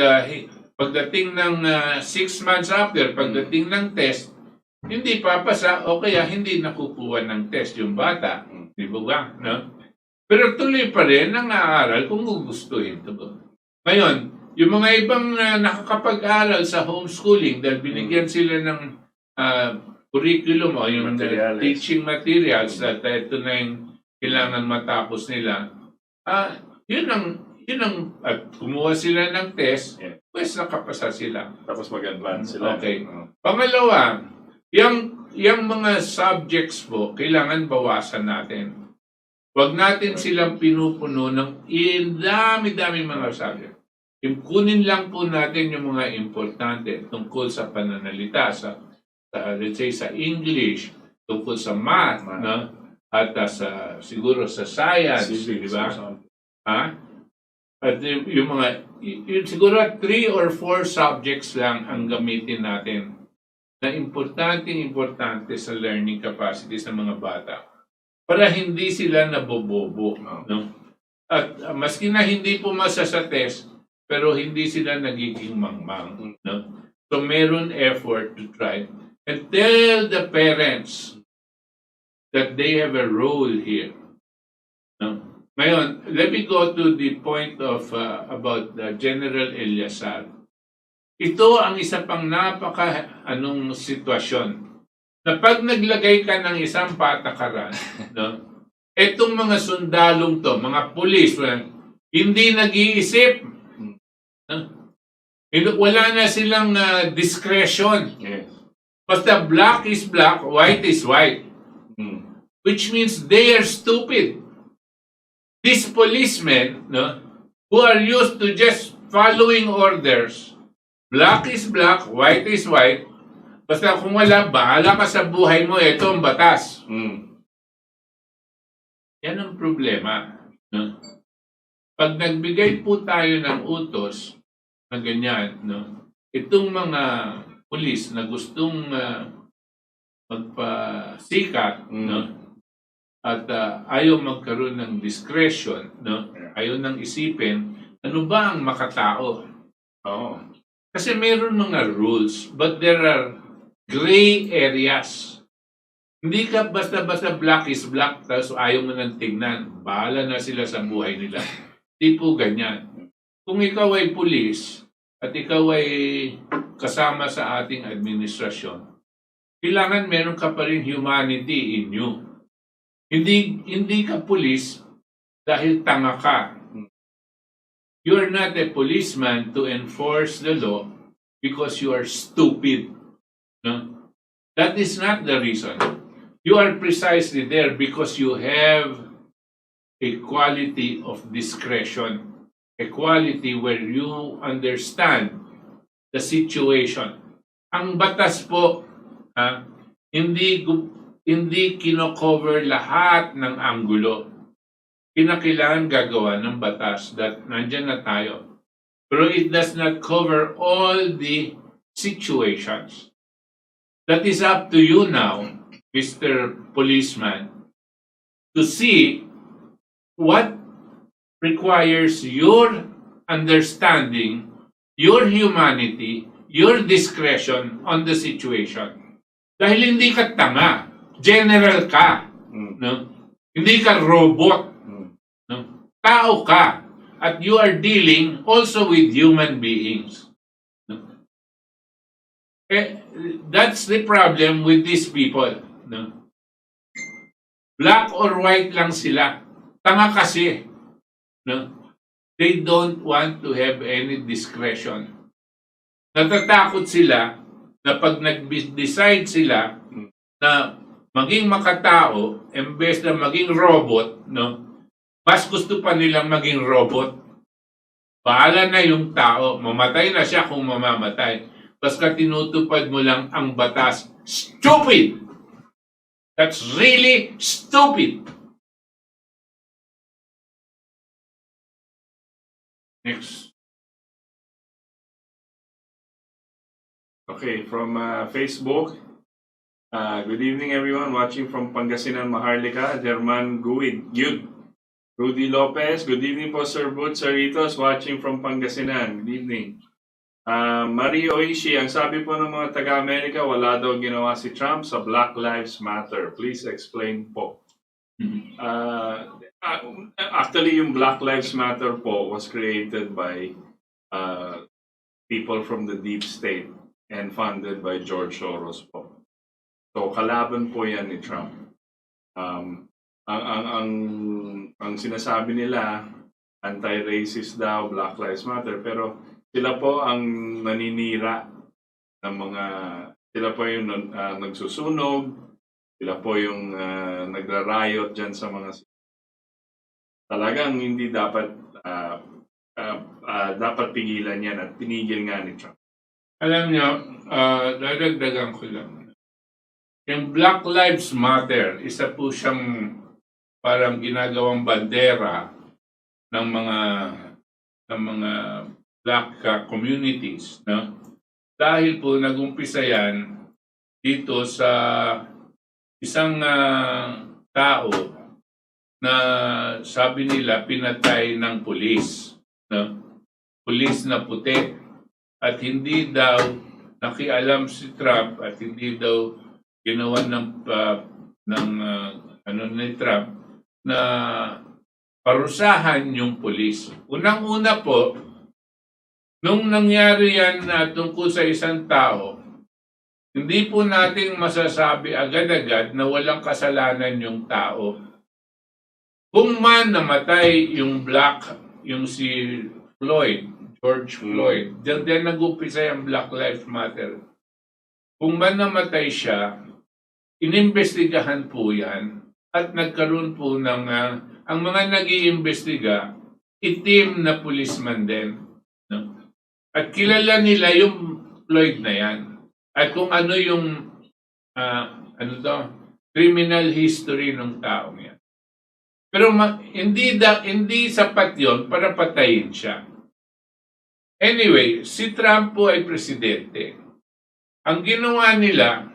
pagdating ng 6 months after, pagdating ng test, hindi papasa o kaya hindi nakukuha ng test yung bata. Di ba? No? Pero tuloy pa rin ang aaral kung gugustuhin ito. Ngayon, yung mga ibang nakakapag-aral sa homeschooling dahil binigyan sila ng curriculum o yung teaching materials at ito na yung kailangan matapos nila, yun ang at kumuha sila ng test, pues nakapasa sila. Tapos mag-advance sila. Okay. Pangalawa, yung mga subjects po, kailangan bawasan natin. Huwag natin silang pinupuno ng dami-dami mga subject. Kunin lang po natin yung mga importante tungkol sa pananalita, let's say sa English, tungkol sa math, no? At siguro sa science, di ba? At yung siguro 3 or 4 subjects lang ang gamitin natin na importante sa learning capacities ng mga bata para hindi sila nabobobo. No? At maski na hindi pumasa sa test, pero hindi sila nagiging mangmang. No? So meron effort to try and tell the parents that they have a role here. No? Ngayon, let me go to the point of about General Eliasar. Ito ang isa pang sitwasyon na pag naglagay ka ng isang patakaran, no? Etong mga sundalong to, mga pulis, hindi nag-iisip. No? Wala na silang discretion. Yes. Basta black is black, white is white. Which means they are stupid. These policemen, no, who are used to just following orders, black is black, white is white, basta kung wala, bahala ka sa buhay mo, ito ang batas. Yan ang problema. No? Pag nagbigay po tayo ng utos na ganyan, no, itong mga pulis na gustong magpasikat, no, at ayaw magkaroon ng discretion, no? Ayaw nang isipin, ano ba ang makatao? Kasi mayroon mga rules, but there are gray areas. Hindi ka basta-basta black is black, tapos ayaw mo nang tignan. Bahala na sila sa buhay nila. Di po ganyan. Kung ikaw ay pulis, at ikaw ay kasama sa ating administrasyon, kailangan meron ka pa rin humanity in you. Hindi ka pulis dahil tanga ka. You are not a policeman to enforce the law because you are stupid. No? That is not the reason. You are precisely there because you have a quality of discretion, a quality where you understand the situation. Ang batas po, hindi kino-cover lahat ng anggulo. Kinakailangan gagawa ng batas that nandyan na tayo. Pero it does not cover all the situations. That is up to you now, Mr. Policeman, to see what requires your understanding, your humanity, your discretion on the situation. Dahil hindi ka tanga. General ka, no? Hindi ka robot, no? Tao ka, at you are dealing also with human beings. No? That's the problem with these people. No? Black or white lang sila. Tanga kasi. No? They don't want to have any discretion. Natatakot sila na pag nag-decide sila na maging makatao, imbes na maging robot, no? Mas gusto pa nilang maging robot. Bahala na yung tao, mamatay na siya kung mamamatay. Basta tinutupad mo lang ang batas. Stupid! That's really stupid! Next. Okay, from Facebook. Good evening, everyone. Watching from Pangasinan, Maharlika, German Guid. Rudy Lopez. Good evening po, Sir Boots, Sir Ritos. Watching from Pangasinan. Good evening. Marie Oishi, ang sabi po ng mga taga-Amerika, wala daw ginawa si Trump sa Black Lives Matter. Please explain po. Actually, yung Black Lives Matter po was created by people from the deep state and funded by George Soros po. So, kalaban po yan ni Trump. Ang sinasabi nila, anti-racist daw, Black Lives Matter, pero sila po ang naninira ng mga, sila po yung nagsusunog, sila po yung nagra-riot dyan sa mga, talagang hindi dapat dapat pigilan yan at pinigil nga ni Trump. Alam niyo, dadagdagan ko lang. Yung Black Lives Matter, isa po siyang parang ginagawang bandera ng mga black communities, no? Dahil po nagumpisa yan dito sa isang tao na sabi nila pinatay ng pulis, no? Pulis na puti, at hindi daw nakialam si Trump at hindi daw ginawa ni Trump na parusahan yung pulis. Unang-una po, nung nangyari yan tungkol sa isang tao, hindi po natin masasabi agad-agad na walang kasalanan yung tao. Kung man namatay yung si Floyd, George Floyd, diyan nag-umpisa yung Black Lives Matter. Kung man namatay siya, inimbestigahan po yan at nagkaroon po ng ang mga nag-iimbestiga, itim na policeman din. No? At kilala nila yung Floyd na yan. At kung ano yung criminal history ng taong yan. Pero hindi sapat yon para patayin siya. Anyway, si Trump po ay presidente. Ang ginawa nilang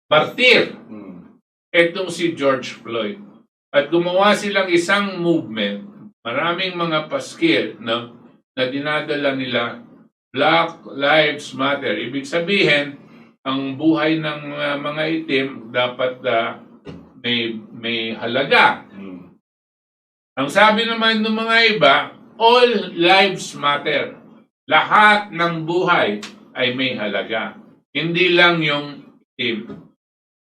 martir. Etong si George Floyd. At gumawa silang isang movement, maraming mga paskil, no, na dinadala nila, Black Lives Matter. Ibig sabihin, ang buhay ng mga itim dapat may halaga. Ang sabi naman ng mga iba, all lives matter. Lahat ng buhay ay may halaga. Hindi lang yung itim.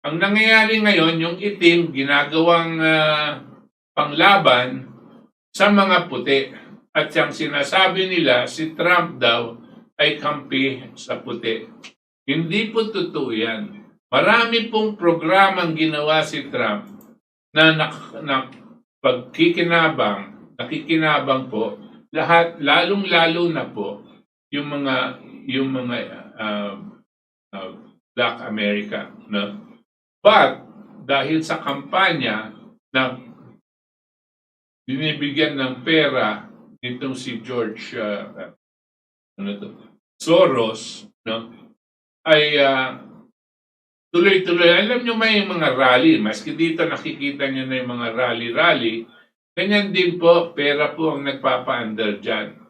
Ang nangyayari ngayon, yung itim ginagawang panglaban sa mga puti. At siyang sinasabi nila, si Trump daw ay kampi sa puti. Hindi po totoo yan. Marami pong programang ginawa si Trump na nakikinabang po, lahat, lalong-lalo na po, yung mga Black America, no? But, dahil sa kampanya na binibigyan ng pera nitong si George Soros, no, ay tuloy-tuloy. Alam nyo may mga rally, maski dito nakikita nyo na yung mga rally-rally, ganyan din po, pera po ang nagpapa-under dyan.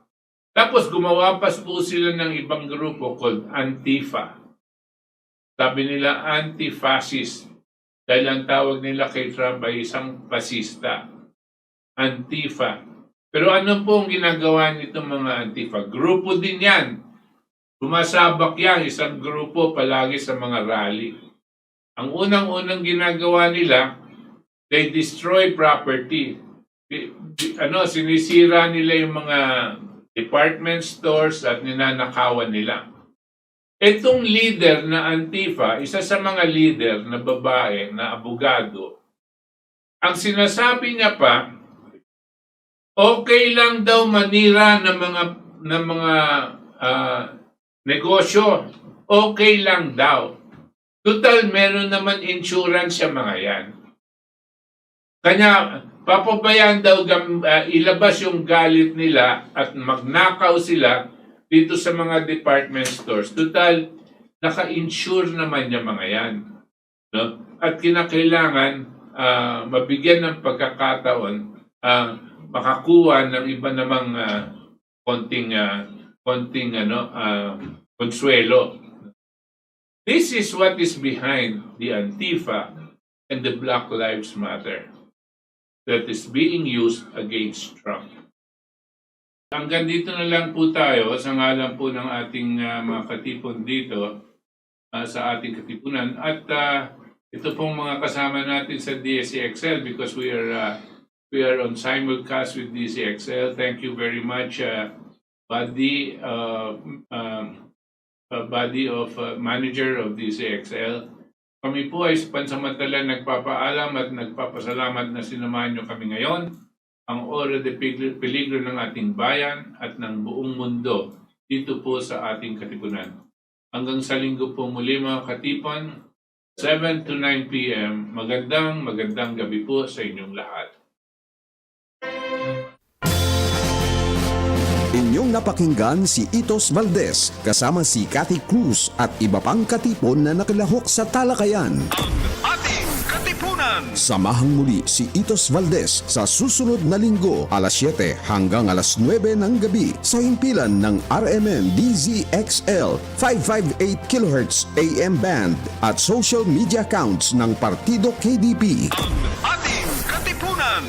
Tapos gumawa pa po sila ng ibang grupo called Antifa. Sabi nila anti-fascist dahil ang tawag nila kay Trump ay isang fascista. Antifa. Pero ano po ang ginagawa nitong mga Antifa? Grupo din yan. Sumasabak yan, isang grupo palagi sa mga rally. Ang unang-unang ginagawa nila, they destroy property. Sinisira nila yung mga department stores at ninanakawan nila. Itong leader na Antifa, isa sa mga leader na babae, na abogado, ang sinasabi niya pa, okay lang daw manira ng mga negosyo. Okay lang daw. Total, meron naman insurance sa mga yan. Kanya, papabayaan daw ilabas yung galit nila at magnakaw sila dito sa mga department stores. Total, naka-insure naman yung mga yan. No? At kinakailangan mabigyan ng pagkakataon makakuha ng iba namang konting konsuelo. This is what is behind the Antifa and the Black Lives Matter that is being used against Trump. Hanggang dito na lang po tayo sa ngalan po ng ating mga katipon dito sa ating katipunan. At ito pong mga kasama natin sa DCXL because we are on simulcast with DCXL. Thank you very much, Buddy of manager of DCXL. Kami po ay pansamantala nagpapaalam at nagpapasalamat na sinamahan nyo kami ngayon, ang ora de peligro ng ating bayan at ng buong mundo dito po sa ating katipunan. Hanggang sa linggo po muli mga katipon, 7 to 9 p.m. Magandang gabi po sa inyong lahat. Inyong napakinggan si Itos Valdes kasama si Cathy Cruz at iba pang katipon na nakilahok sa talakayan. Ating Katipunan. Samahang muli si Itos Valdes sa susunod na linggo alas 7 hanggang alas 9 ng gabi sa himpilan ng RMN DZXL 558 kHz AM band at social media accounts ng Partido KDP. Ating Katipunan.